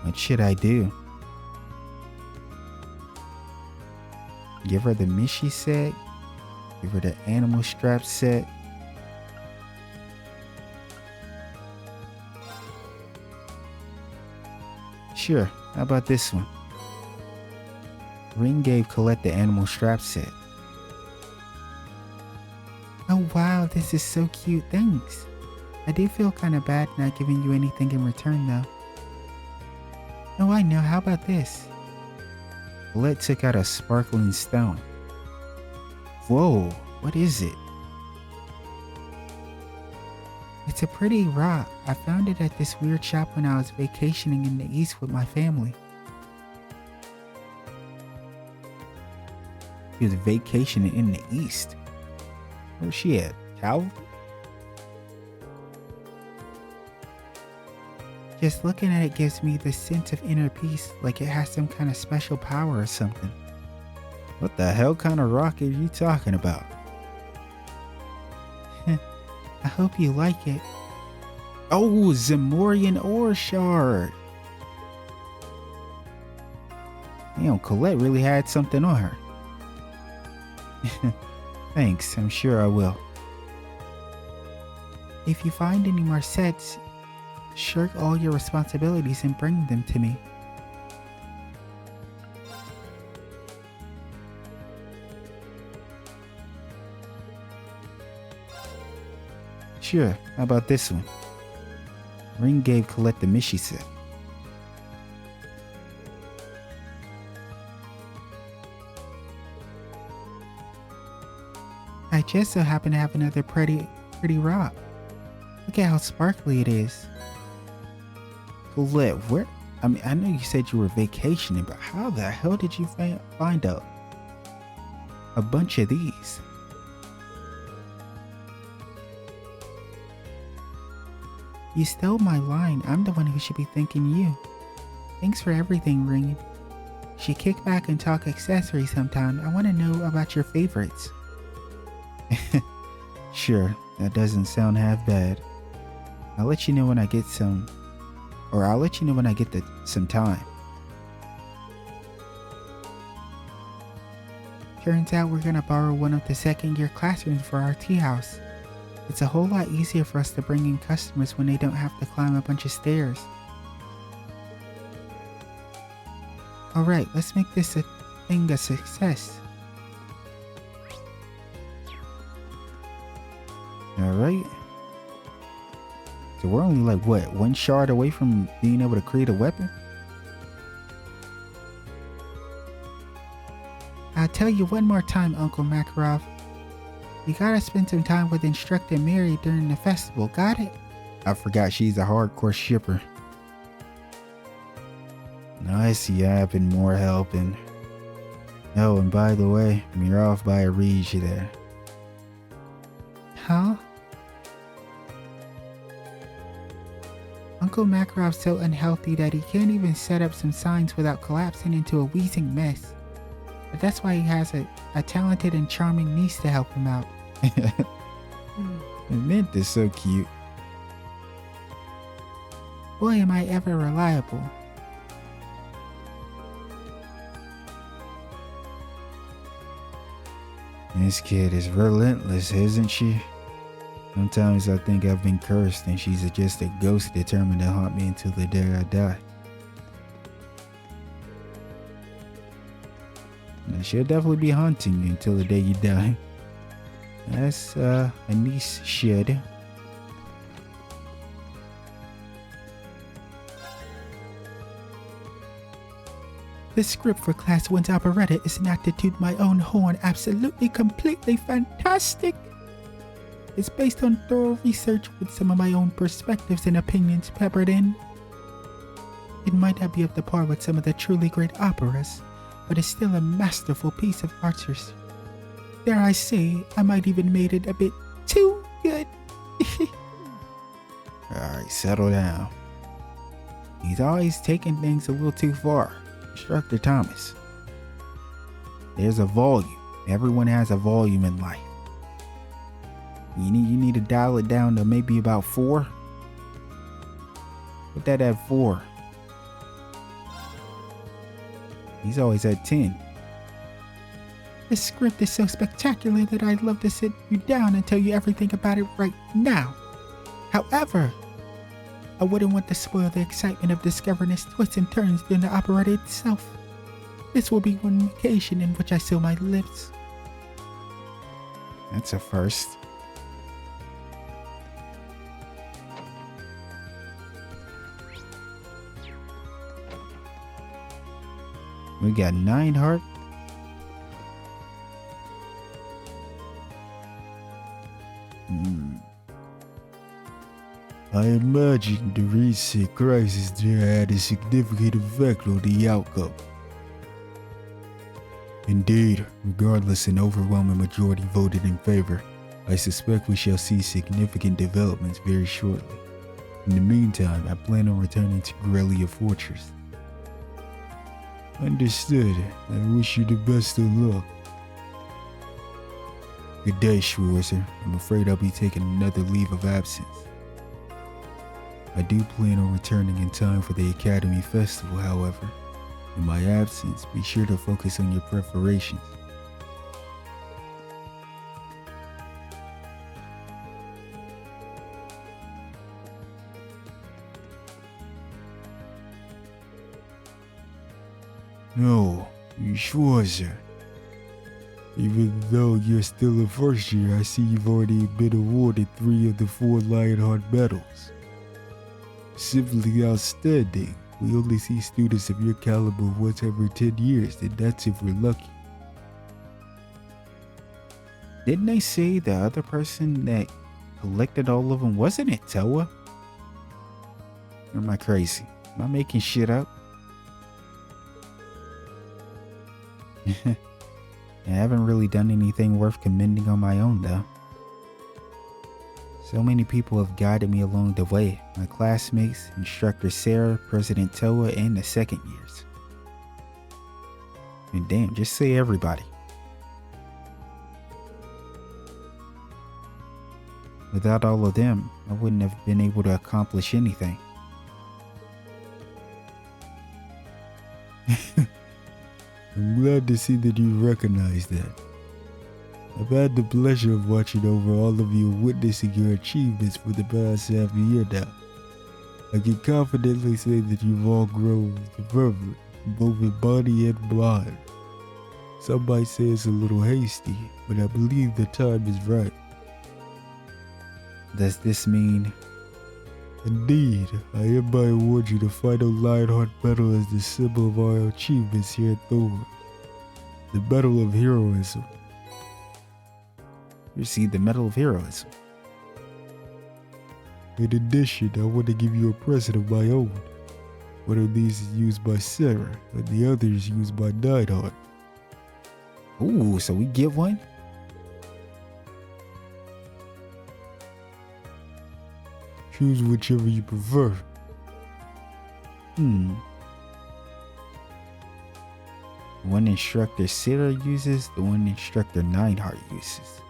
What should I do? Give her the Mishi set? Give her the animal strap set? Sure, how about this one? Ring gave Colette the animal strap set. Oh wow, this is so cute, thanks. I do feel kinda bad not giving you anything in return though. Oh, I know, how about this? Colette took out a sparkling stone. Whoa, what is it? It's a pretty rock. I found it at this weird shop when I was vacationing in the east with my family. He was vacationing in the east. Where's she at? Calvin? Just looking at it gives me this sense of inner peace, like it has some kind of special power or something. What the hell kind of rock are you talking about? I hope you like it. Oh, Zamorian ore shard. Damn, Colette really had something on her. Thanks, I'm sure I will. If you find any more sets, shirk all your responsibilities and bring them to me. Sure, how about this one? Ring gave Colette the Mishi set. I just so happen to have another pretty rock. Look at how sparkly it is. Colette, where? I mean, I know you said you were vacationing, but how the hell did you find a bunch of these? You stole my line. I'm the one who should be thanking you. Thanks for everything, Ring. Should kick back and talk accessories sometime. I want to know about your favorites. Sure, that doesn't sound half bad. I'll let you know when I get some, or I'll let you know when I get some time. Turns out we're gonna borrow one of the second-year classrooms for our tea house. It's a whole lot easier for us to bring in customers when they don't have to climb a bunch of stairs. Alright, let's make this thing a success. Alright. So we're only like, what, one shard away from being able to create a weapon? I'll tell you one more time, Uncle Makarov. You gotta spend some time with Instructor Mary during the festival, got it? I forgot she's a hardcore shipper. Now I see you having more helping. Oh, and by the way, you're off by a reed there. Huh? Uncle Makarov's so unhealthy that he can't even set up some signs without collapsing into a wheezing mess. But that's why he has a talented and charming niece to help him out. Mint is so cute. Boy, am I ever reliable. This kid is relentless, isn't she? Sometimes I think I've been cursed and she's just a ghost determined to haunt me until the day I die. And she'll definitely be haunting you until the day you die. As a niece should. The script for Class 1's operetta is an acted to my own horn, absolutely completely fantastic. It's based on thorough research with some of my own perspectives and opinions peppered in. It might not be up to par with some of the truly great operas, but it's still a masterful piece of artistry. Dare I say, I might even made it a bit too good. Alright, settle down. He's always taking things a little too far. Instructor Thomas. There's a volume. Everyone has a volume in life. You need to dial it down to maybe about 4. Put that at 4. He's always at 10. This script is so spectacular that I'd love to sit you down and tell you everything about it right now. However, I wouldn't want to spoil the excitement of discovering its twists and turns during the operetta itself. This will be one occasion in which I seal my lips. That's a first. We got 9 heart. I imagine the recent crisis there had a significant effect on the outcome. Indeed, regardless an overwhelming majority voted in favor, I suspect we shall see significant developments very shortly. In the meantime, I plan on returning to Grellia Fortress. Understood. I wish you the best of luck. Good day, Schwarzer. I'm afraid I'll be taking another leave of absence. I do plan on returning in time for the Academy Festival, however. In my absence, be sure to focus on your preparations. No, Schwarzer. Even though you're still in first year, I see you've already been awarded 3 of the 4 Lionheart medals. Simply outstanding. We only see students of your caliber once every 10 years, and that's if we're lucky. Didn't they say the other person that collected all of them, wasn't it Towa? Or am I crazy? Am I making shit up? I haven't really done anything worth commending on my own though. So many people have guided me along the way. My classmates, Instructor Sarah, President Towa, and the second years. And damn, just say everybody. Without all of them, I wouldn't have been able to accomplish anything. I'm glad to see that you recognize that. I've had the pleasure of watching over all of you and witnessing your achievements for the past half a year now. I can confidently say that you've all grown fervent, both in body and mind. Some might say it's a little hasty, but I believe the time is right. Does this mean? Indeed, I hereby award you the final Lionheart Medal as the symbol of our achievements here at Thors. The Medal of Heroism. You received the Medal of Heroism. In addition, I want to give you a present of my own. One of these is used by Sarah, and the other is used by Nightheart. Ooh, so we get one? Choose whichever you prefer. One Instructor Sarah uses, the one Instructor Nightheart uses.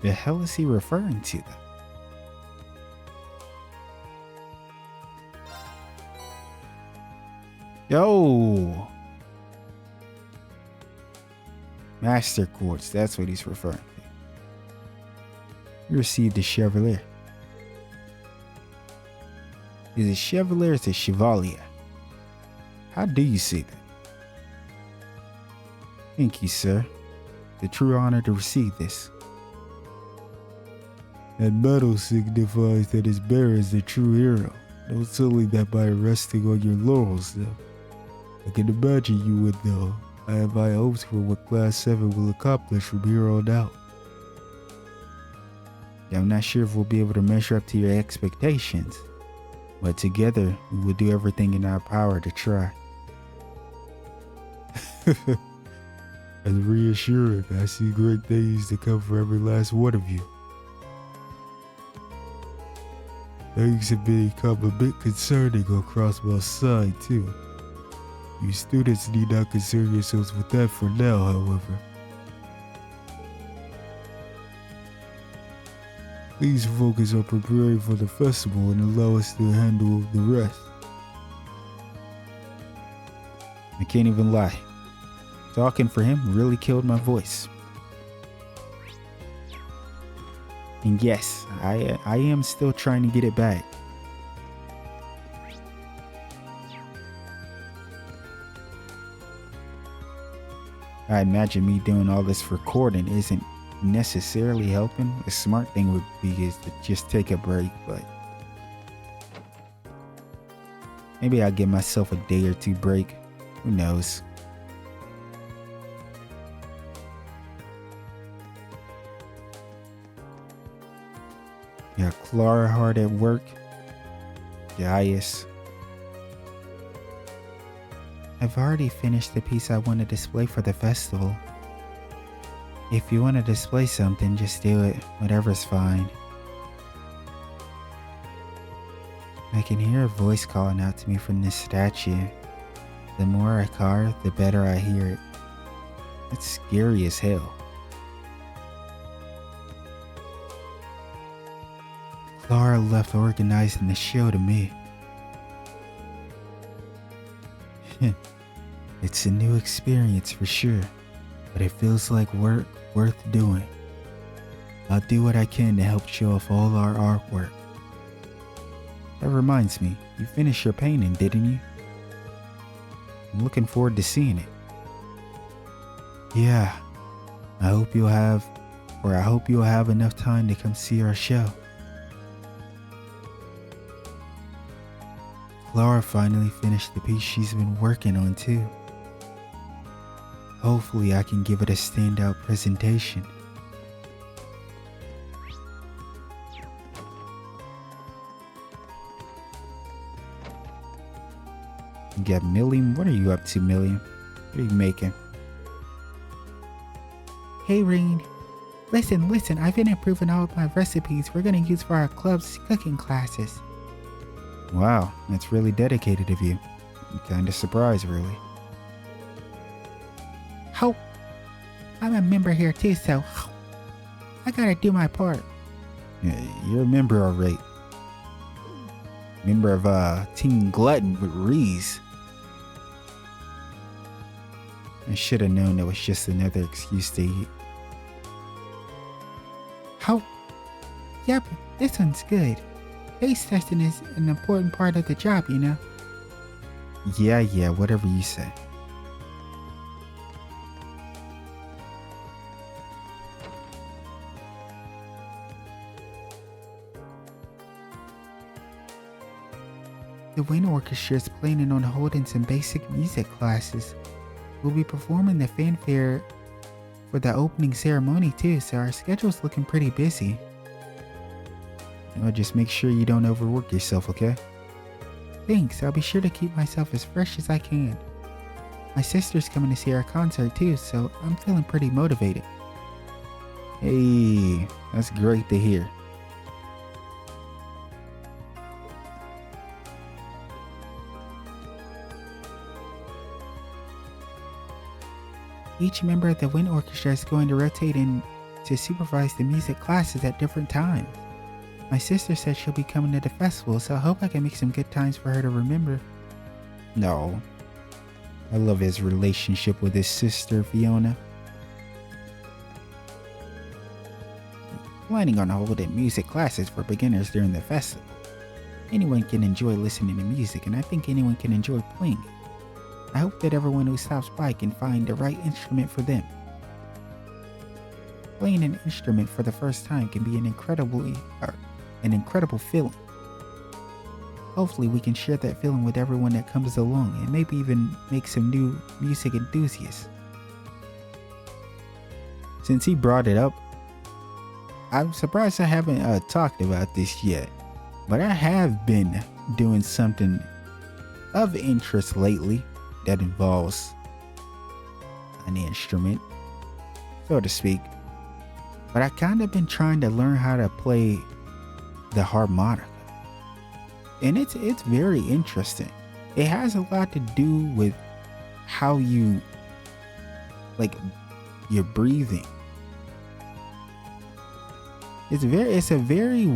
The hell is he referring to though? Yo! Master Quartz, that's what he's referring to. You received a Chevalier. Is it Chevalier or is it Chevalier? How do you say that? Thank you, sir. The true honor to receive this. That medal signifies that his bearer is the true hero. Don't silly that by resting on your laurels, though. I can imagine you would, though. I have high hopes for what Class 7 will accomplish from here on out. Yeah, I'm not sure if we'll be able to measure up to your expectations, but together we will do everything in our power to try. As reassuring, I see great things to come for every last one of you. Things have become a bit concerning across my side too. You students need not concern yourselves with that for now, however. Please focus on preparing for the festival and allow us to handle the rest. I can't even lie. Talking for him really killed my voice. And yes, I am still trying to get it back. I imagine me doing all this recording isn't necessarily helping. A smart thing would be is to just take a break, but maybe I'll give myself a day or two break. Who knows? Yeah, Clara hard at work. Gaius. I've already finished the piece I want to display for the festival. If you want to display something, just do it. Whatever's fine. I can hear a voice calling out to me from this statue. The more I carve, the better I hear it. It's scary as hell. Clara left organizing the show to me. It's a new experience for sure, but it feels like work worth doing. I'll do what I can to help show off all our artwork. That reminds me, you finished your painting, didn't you? I'm looking forward to seeing it. Yeah, I hope you'll have enough time to come see our show. Clara finally finished the piece she's been working on too. Hopefully I can give it a standout presentation. You got Milliam? What are you up to, Milliam? What are you making? Hey Reed, listen, I've been improving all of my recipes we're gonna use for our club's cooking classes. Wow, that's really dedicated of you. I'm kinda surprised, really. Hope. I'm a member here too, so I gotta do my part. Yeah, you're a member, alright. Member of Team Glutton with Reese. I should have known that was just another excuse to eat. How? Yep, this one's good. Taste testing is an important part of the job, you know? Yeah, whatever you say. The Wind Orchestra is planning on holding some basic music classes. We'll be performing the fanfare for the opening ceremony too, so our schedule's looking pretty busy. Well, just make sure you don't overwork yourself, okay? Thanks, I'll be sure to keep myself as fresh as I can. My sister's coming to see our concert too, so I'm feeling pretty motivated. Hey, that's great to hear. Each member of the Wind Orchestra is going to rotate in to supervise the music classes at different times. My sister said she'll be coming to the festival, so I hope I can make some good times for her to remember. No. I love his relationship with his sister, Fiona. Planning on holding music classes for beginners during the festival. Anyone can enjoy listening to music, and I think anyone can enjoy playing it. I hope that everyone who stops by can find the right instrument for them. Playing an instrument for the first time can be an incredible feeling. Hopefully we can share that feeling with everyone that comes along and maybe even make some new music enthusiasts. Since he brought it up, I'm surprised I haven't talked about this yet, but I have been doing something of interest lately that involves an instrument, so to speak. But I kind of been trying to learn how to play the harmonica, and it's very interesting. It has a lot to do with how you, like, your breathing. It's very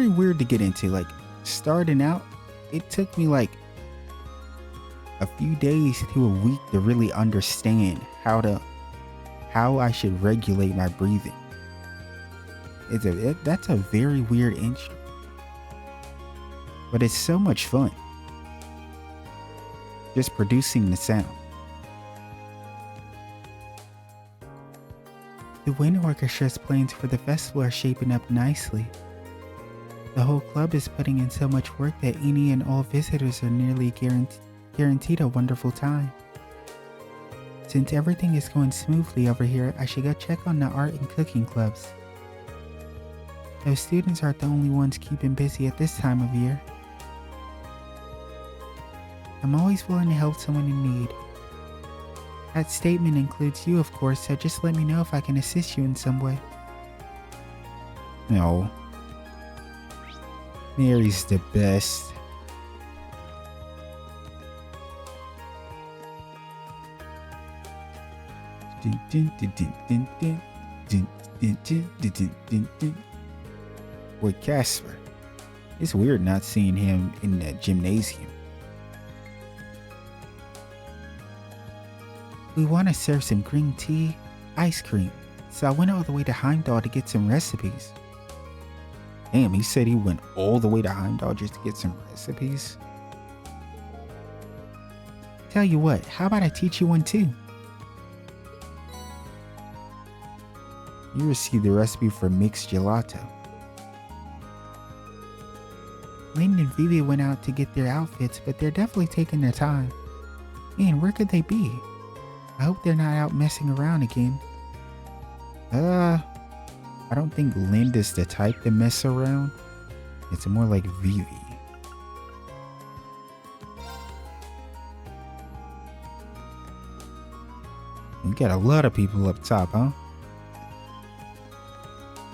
weird to get into. Like, starting out, it took me like a few days to a week to really understand how I should regulate my breathing. That's a very weird instrument, but it's so much fun just producing the sound. The wind orchestra's plans for the festival are shaping up nicely. The whole club is putting in so much work that any and all visitors are nearly guaranteed a wonderful time. Since everything is going smoothly over here, I should go check on the art and cooking clubs. Those students aren't the only ones keeping busy at this time of year. I'm always willing to help someone in need. That statement includes you, of course, so just let me know if I can assist you in some way. No. Mary's the best. Boy, Casper. It's weird not seeing him in the gymnasium. We want to serve some green tea, ice cream, so I went all the way to Heimdall to get some recipes. Damn, he said he went all the way to Heimdall just to get some recipes. Tell you what, how about I teach you one too? You received the recipe for mixed gelato. Lynn and Vivi went out to get their outfits, but they're definitely taking their time. Man, where could they be? I hope they're not out messing around again. I don't think Linda's the type to mess around. It's more like Vivi. We got a lot of people up top, huh?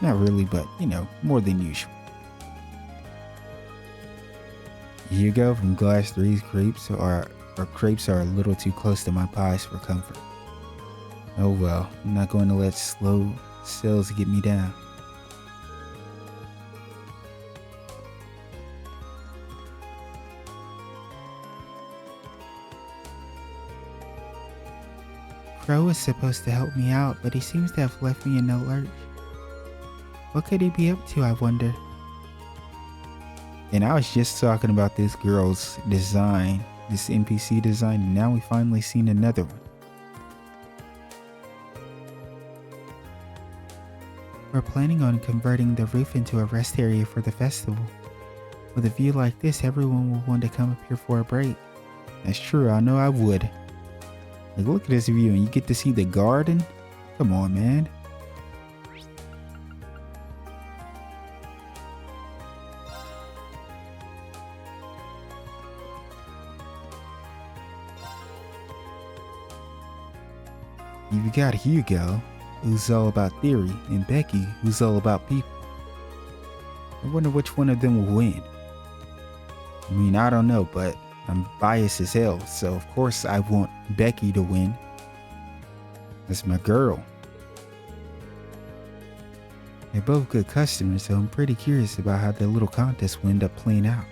Not really, but, you know, more than usual. Hugo from Glass 3's crepes are a little too close to my pies for comfort. Oh well, I'm not going to let slow sales get me down. Crow was supposed to help me out, but he seems to have left me in no lurch. What could he be up to, I wonder? And I was just talking about this girl's design, this NPC design, and now we finally seen another one. We're planning on converting the roof into a rest area for the festival. With a view like this, everyone will want to come up here for a break. That's true, I know I would. Like, look at this view and you get to see the garden? Come on, man. You've got Hugo, who's all about theory, and Becky, who's all about people. I wonder which one of them will win. I mean, I don't know, but I'm biased as hell, so of course I want Becky to win. That's my girl. They're both good customers, so I'm pretty curious about how their little contest will end up playing out.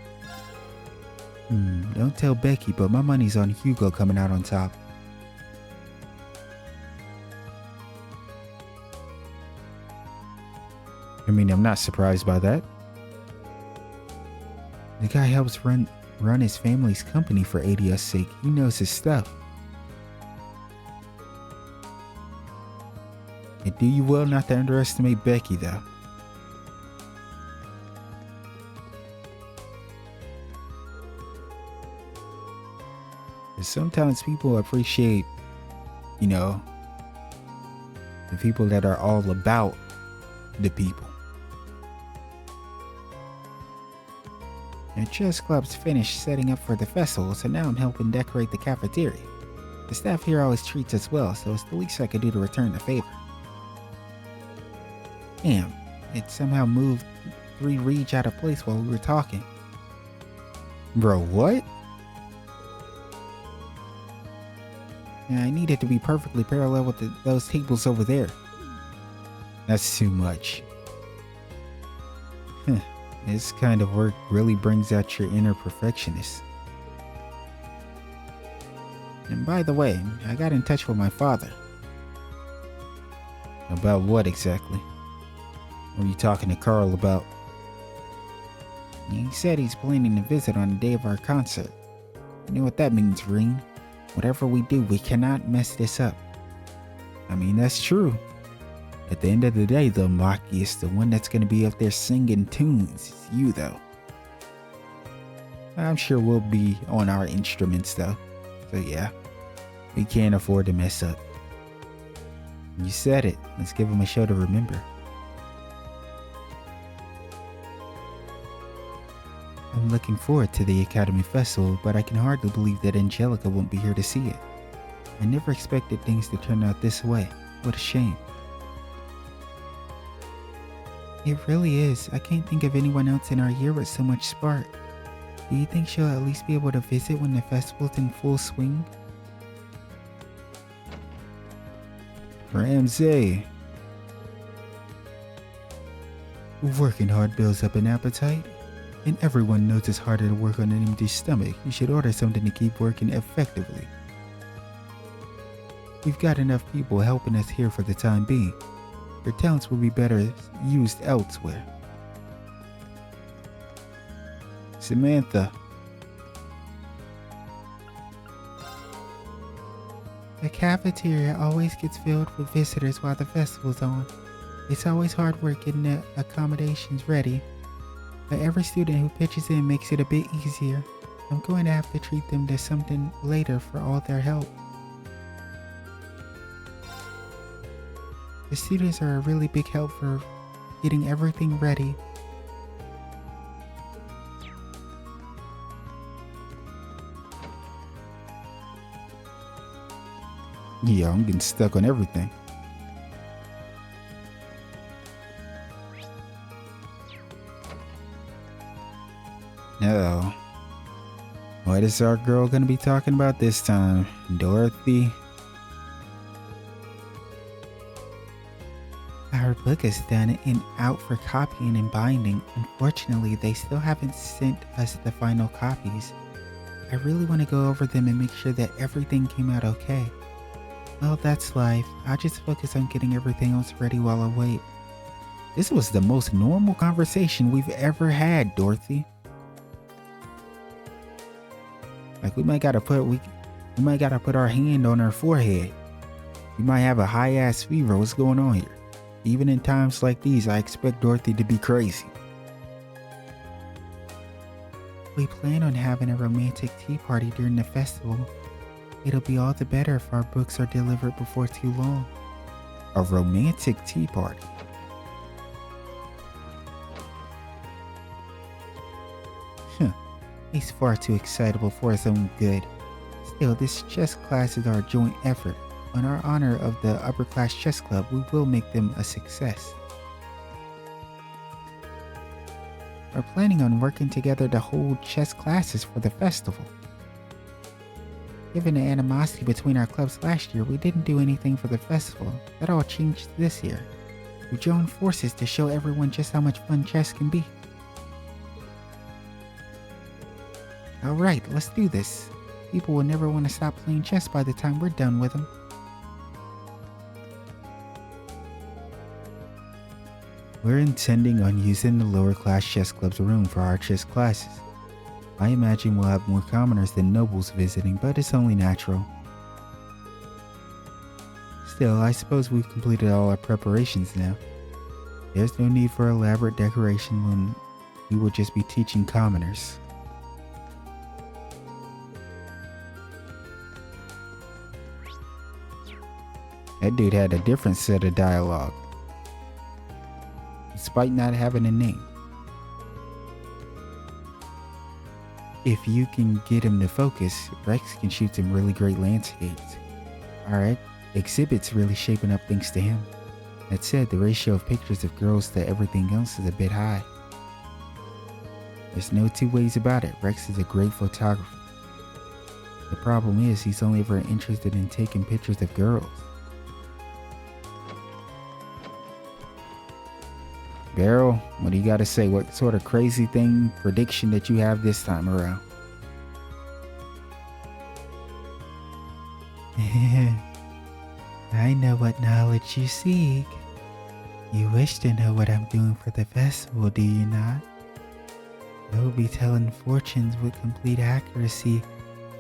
Don't tell Becky, but my money's on Hugo coming out on top. I mean, I'm not surprised by that. The guy helps run his family's company for ADS sake. He knows his stuff. It'd do you well not to underestimate Becky, though. Because sometimes people appreciate, you know, the people that are all about the people. The chess club's finished setting up for the festival, so now I'm helping decorate the cafeteria. The staff here always treats us well, so it's the least I could do to return the favor. Damn, it somehow moved 3 Reach out of place while we were talking. Bro, what? and I need it to be perfectly parallel with those tables over there. That's too much. This kind of work really brings out your inner perfectionist. And by the way, I got in touch with my father. About what exactly? What are you talking to Carl about? He said he's planning a visit on the day of our concert. You know what that means, Reen? Whatever we do, we cannot mess this up. I mean, that's true. At the end of the day, the Maki is the one that's going to be up there singing tunes. It's you, though. I'm sure we'll be on our instruments, though. So yeah, we can't afford to mess up. You said it. Let's give him a show to remember. I'm looking forward to the Academy Festival, but I can hardly believe that Angelica won't be here to see it. I never expected things to turn out this way. What a shame. It really is. I can't think of anyone else in our year with so much spark. Do you think she'll at least be able to visit when the festival's in full swing? Ramsey. Working hard builds up an appetite, and everyone knows it's harder to work on an empty stomach. You should order something to keep working effectively. We've got enough people helping us here for the time being. Your talents will be better used elsewhere. Samantha. The cafeteria always gets filled with visitors while the festival's on. It's always hard work getting the accommodations ready, but every student who pitches in makes it a bit easier. I'm going to have to treat them to something later for all their help. The students are a really big help for getting everything ready. Yeah, I'm getting stuck on everything. No. What is our girl gonna be talking about this time? Dorothy? Our book is done and out for copying and binding. Unfortunately, they still haven't sent us the final copies. I really want to go over them and make sure that everything came out okay. Well, that's life. I'll just focus on getting everything else ready while I wait. This was the most normal conversation we've ever had, Dorothy. Like we might gotta put our hand on her forehead. We might have a high-ass fever. What's going on here? Even in times like these, I expect Dorothy to be crazy. We plan on having a romantic tea party during the festival. It'll be all the better if our books are delivered before too long. A romantic tea party? He's far too excitable for his own good. Still, this chess class is our joint effort. In our honor of the upper class chess club, we will make them a success. We're planning on working together to hold chess classes for the festival. Given the animosity between our clubs last year, we didn't do anything for the festival. That all changed this year. We joined forces to show everyone just how much fun chess can be. Alright, let's do this. People will never want to stop playing chess by the time we're done with them. We're intending on using the lower class chess club's room for our chess classes. I imagine we'll have more commoners than nobles visiting, but it's only natural. Still, I suppose we've completed all our preparations now. There's no need for elaborate decoration when we will just be teaching commoners. That dude had a different set of dialogue, despite not having a name. If you can get him to focus, Rex can shoot some really great landscapes. Alright, exhibit's really shaping up thanks to him. That said, the ratio of pictures of girls to everything else is a bit high. There's no two ways about it, Rex is a great photographer. The problem is he's only ever interested in taking pictures of girls. Beryl, what do you got to say? What sort of crazy prediction that you have this time around? I know what knowledge you seek. You wish to know what I'm doing for the festival, do you not? I will be telling fortunes with complete accuracy,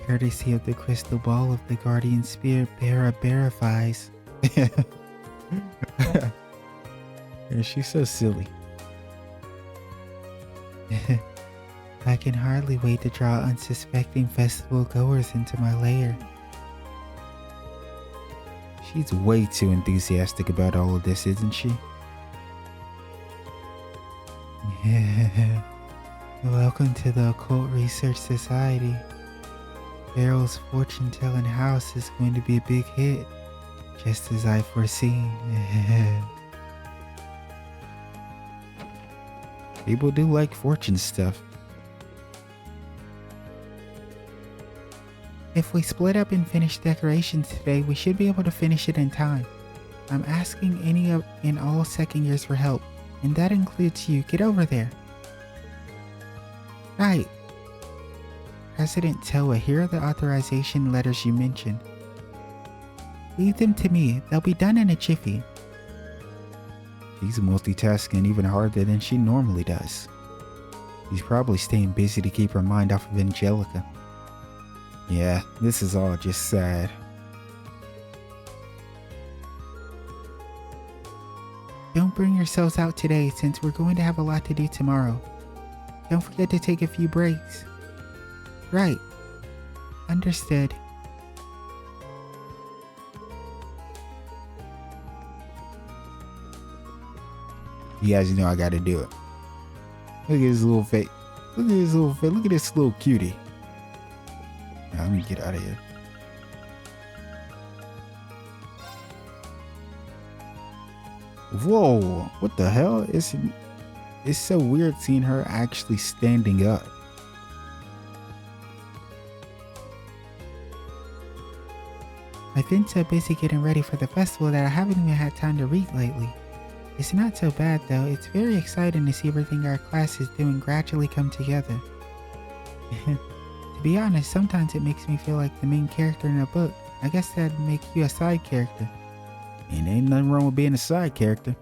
courtesy of the crystal ball of the guardian spirit Bera verifies. And she's so silly. I can hardly wait to draw unsuspecting festival goers into my lair. She's way too enthusiastic about all of this, isn't she? Welcome to the Occult Research Society. Beryl's fortune-telling house is going to be a big hit, just as I foreseen. People do like fortune stuff. If we split up and finish decorations today, we should be able to finish it in time. I'm asking any and all second years for help, and that includes you. Get over there. Right. President Towa, here are the authorization letters you mentioned. Leave them to me. They'll be done in a jiffy. She's multitasking even harder than she normally does. She's probably staying busy to keep her mind off of Angelica. Yeah, this is all just sad. Don't bring yourselves out today since we're going to have a lot to do tomorrow. Don't forget to take a few breaks. Right. Understood. You guys know I gotta do it. Look at his little face. Look at his little face. Look at this little cutie. Now, let me get out of here. Whoa, what the hell? It's so weird seeing her actually standing up. I've been so busy getting ready for the festival that I haven't even had time to read lately. It's not so bad though. It's very exciting to see everything our class is doing gradually come together. To be honest, sometimes it makes me feel like the main character in a book. I guess that'd make you a side character. And ain't nothing wrong with being a side character.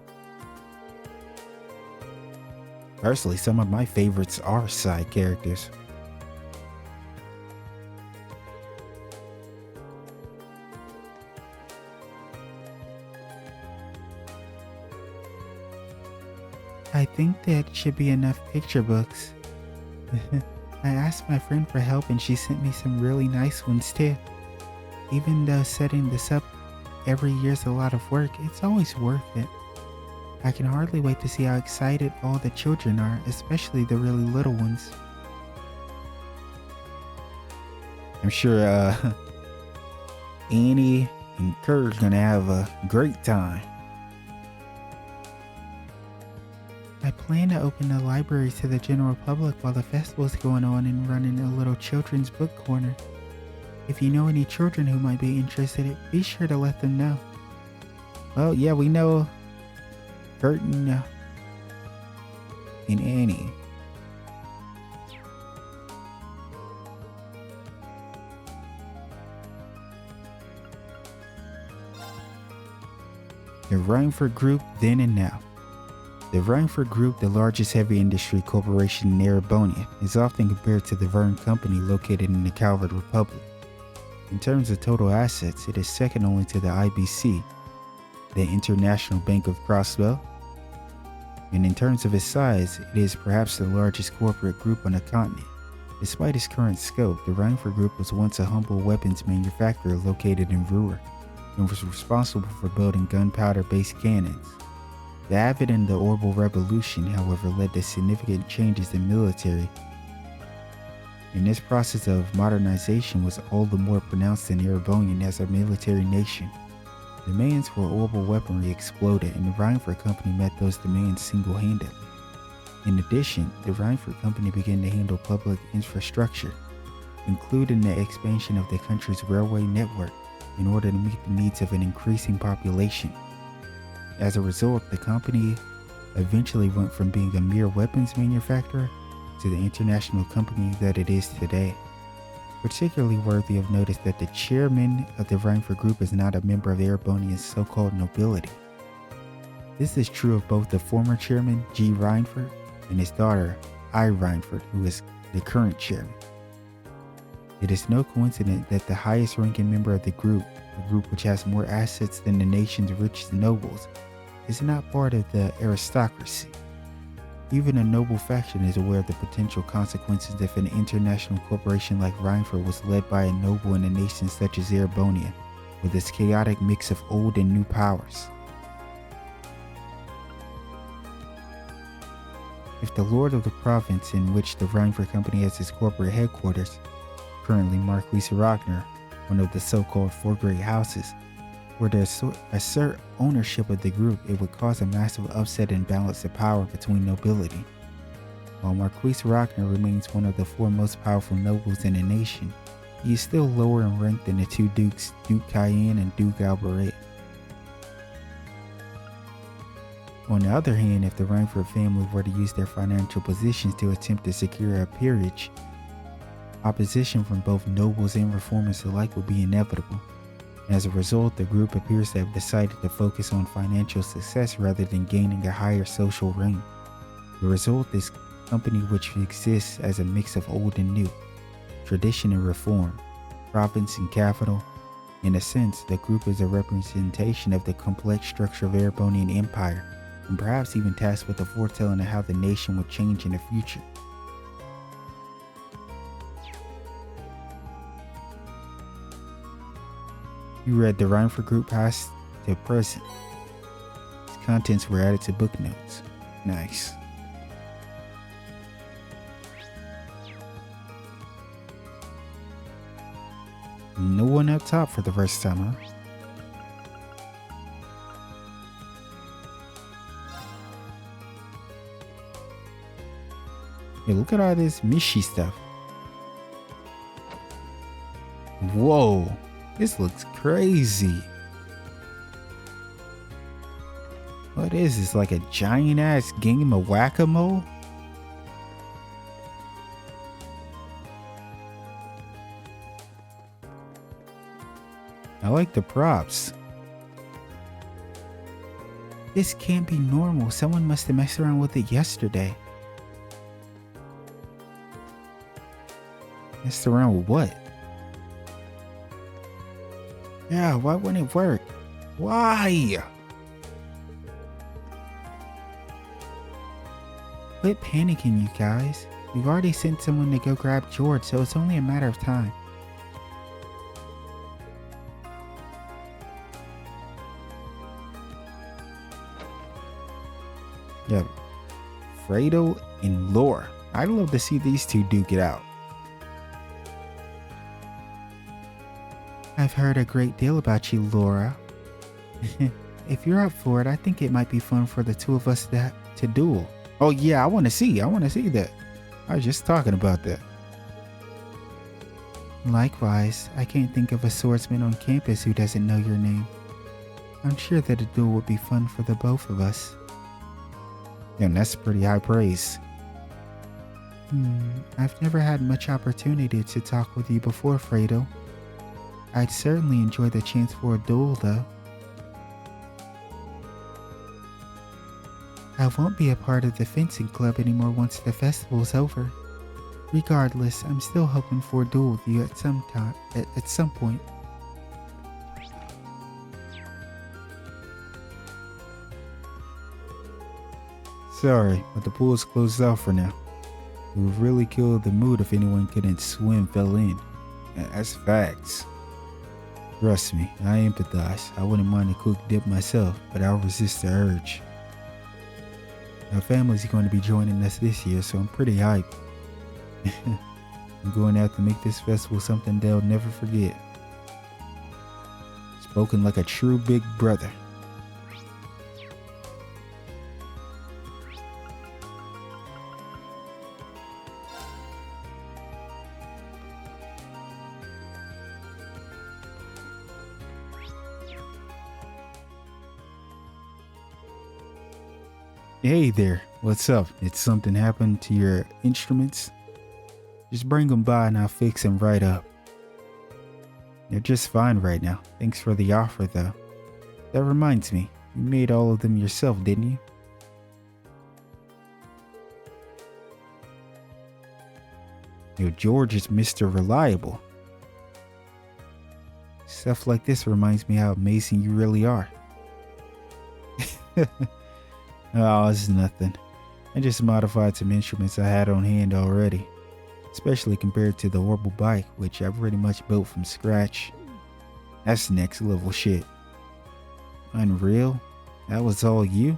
Personally, some of my favorites are side characters. I think that should be enough picture books. I asked my friend for help and she sent me some really nice ones too. Even though setting this up every year is a lot of work, it's always worth it. I can hardly wait to see how excited all the children are, especially the really little ones. I'm sure Annie and Kurt's gonna have a great time. I plan to open the library to the general public while the festival is going on and running a little children's book corner. If you know any children who might be interested, be sure to let them know. Well, yeah, we know Kurt and Annie. The Rhineford Group then and now. The Rhineford Group, the largest heavy industry corporation in Erebonia, is often compared to the Verne Company located in the Calvert Republic. In terms of total assets, it is second only to the IBC, the International Bank of Crossbow, and in terms of its size, it is perhaps the largest corporate group on the continent. Despite its current scope, the Rhineford Group was once a humble weapons manufacturer located in Ruhr, and was responsible for building gunpowder-based cannons. The Avid and the Orbital Revolution, however, led to significant changes in military, and this process of modernization was all the more pronounced in Erebonia as a military nation. Demands for orbital weaponry exploded, and the Rhineford Company met those demands single-handedly. In addition, the Rhineford Company began to handle public infrastructure, including the expansion of the country's railway network in order to meet the needs of an increasing population. As a result, the company eventually went from being a mere weapons manufacturer to the international company that it is today. Particularly worthy of notice that the chairman of the Reinford Group is not a member of Erebonian's so-called nobility. This is true of both the former chairman, G. Reinford, and his daughter, I. Reinford, who is the current chairman. It is no coincidence that the highest ranking member of the group which has more assets than the nation's richest nobles, is not part of the aristocracy. Even a noble faction is aware of the potential consequences if an international corporation like Reinford was led by a noble in a nation such as Erebonia, with its chaotic mix of old and new powers. If the lord of the province in which the Reinford Company has its corporate headquarters, currently Marquis Ragnar, one of the so-called Four Great Houses, were to assert ownership of the group, it would cause a massive upset and balance of power between nobility. While Marquis Ragnar remains one of the four most powerful nobles in the nation, he is still lower in rank than the two dukes, Duke Cayenne and Duke Albaret. On the other hand, if the Reinford family were to use their financial positions to attempt to secure a peerage, opposition from both nobles and reformers alike would be inevitable. As a result, the group appears to have decided to focus on financial success rather than gaining a higher social rank. The result is a company which exists as a mix of old and new, tradition and reform, province and capital. In a sense, the group is a representation of the complex structure of Erebonian Empire, and perhaps even tasked with the foretelling of how the nation would change in the future. You read the Reinford Group past to present. Its contents were added to book notes. Nice. No one up top for the first time, huh? Hey, look at all this Mishi stuff. Whoa. This looks crazy. What is this, like a giant ass game of whack-a-mole? I like the props. This can't be normal. Someone must have messed around with it yesterday. Messed around with what? Yeah, why wouldn't it work? Why? Quit panicking, you guys. We've already sent someone to go grab George, so it's only a matter of time. Yeah, Fredo and Lore. I'd love to see these two duke it out. I've heard a great deal about you, Laura. If you're up for it, I think it might be fun for the two of us to duel. Oh yeah, I want to see that. I was just talking about that. Likewise, I can't think of a swordsman on campus who doesn't know your name. I'm sure that a duel would be fun for the both of us. Damn, that's pretty high praise. I've never had much opportunity to talk with you before, Fredo. I'd certainly enjoy the chance for a duel, though. I won't be a part of the fencing club anymore once the festival's over. Regardless, I'm still hoping for a duel with you at some point. Sorry, but the pool's closed off for now. It would really kill the mood if anyone couldn't swim fell in. That's facts. Trust me, I empathize. I wouldn't mind a quick dip myself, but I'll resist the urge. Our family's going to be joining us this year, so I'm pretty hyped. I'm going out to make this festival something they'll never forget. Spoken like a true big brother. Hey there, what's up? Did something happen to your instruments? Just bring them by and I'll fix them right up. They're just fine right now. Thanks for the offer though. That reminds me, you made all of them yourself, didn't you? Yo, George is Mr. Reliable. Stuff like this reminds me how amazing you really are. Oh, it's nothing. I just modified some instruments I had on hand already. Especially compared to the horrible bike, which I pretty much built from scratch. That's next level shit. Unreal? That was all you?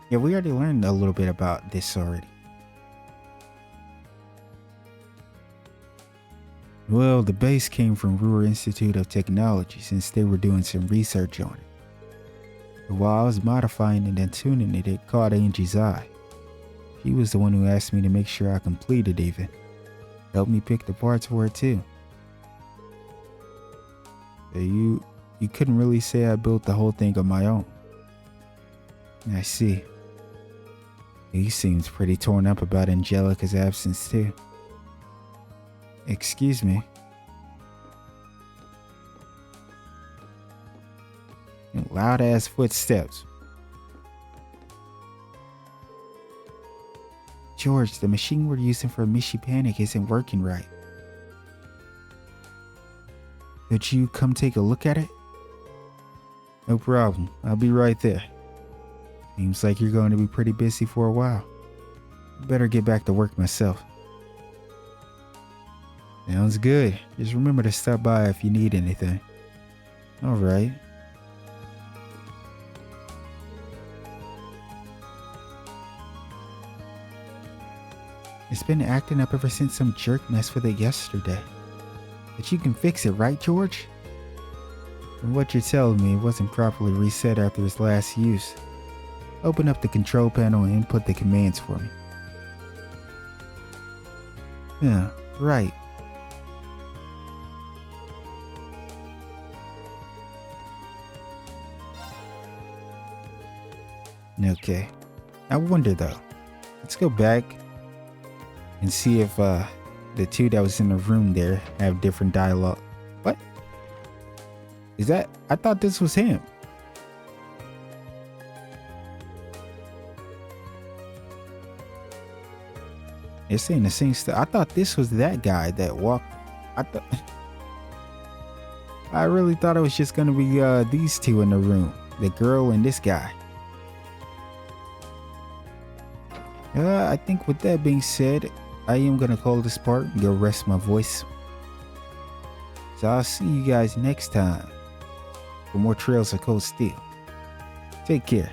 Yeah, we already learned a little bit about this already. Well, the base came from Ruhr Institute of Technology since they were doing some research on it. But while I was modifying it and tuning it, it caught Angie's eye. She was the one who asked me to make sure I completed even. Helped me pick the parts for it too. You couldn't really say I built the whole thing on my own. I see. He seems pretty torn up about Angelica's absence too. Excuse me. Loud ass footsteps. George, the machine we're using for Mishi Panic isn't working right. Could you come take a look at it? No problem. I'll be right there. Seems like you're going to be pretty busy for a while. Better get back to work myself. Sounds good. Just remember to stop by if you need anything. Alright. It's been acting up ever since some jerk messed with it yesterday. But you can fix it, right, George? From what you're telling me, it wasn't properly reset after its last use. Open up the control panel and input the commands for me. Yeah, right. Okay. I wonder though. Let's go back and see if the two that was in the room there have different dialogue. What? Is that? I thought this was him. They're saying the same stuff. I thought this was that guy that walked. I really thought it was just gonna be these two in the room, the girl and this guy. I think with that being said, I am gonna call this part and go rest my voice. So I'll see you guys next time for more Trails of Cold Steel. Take care.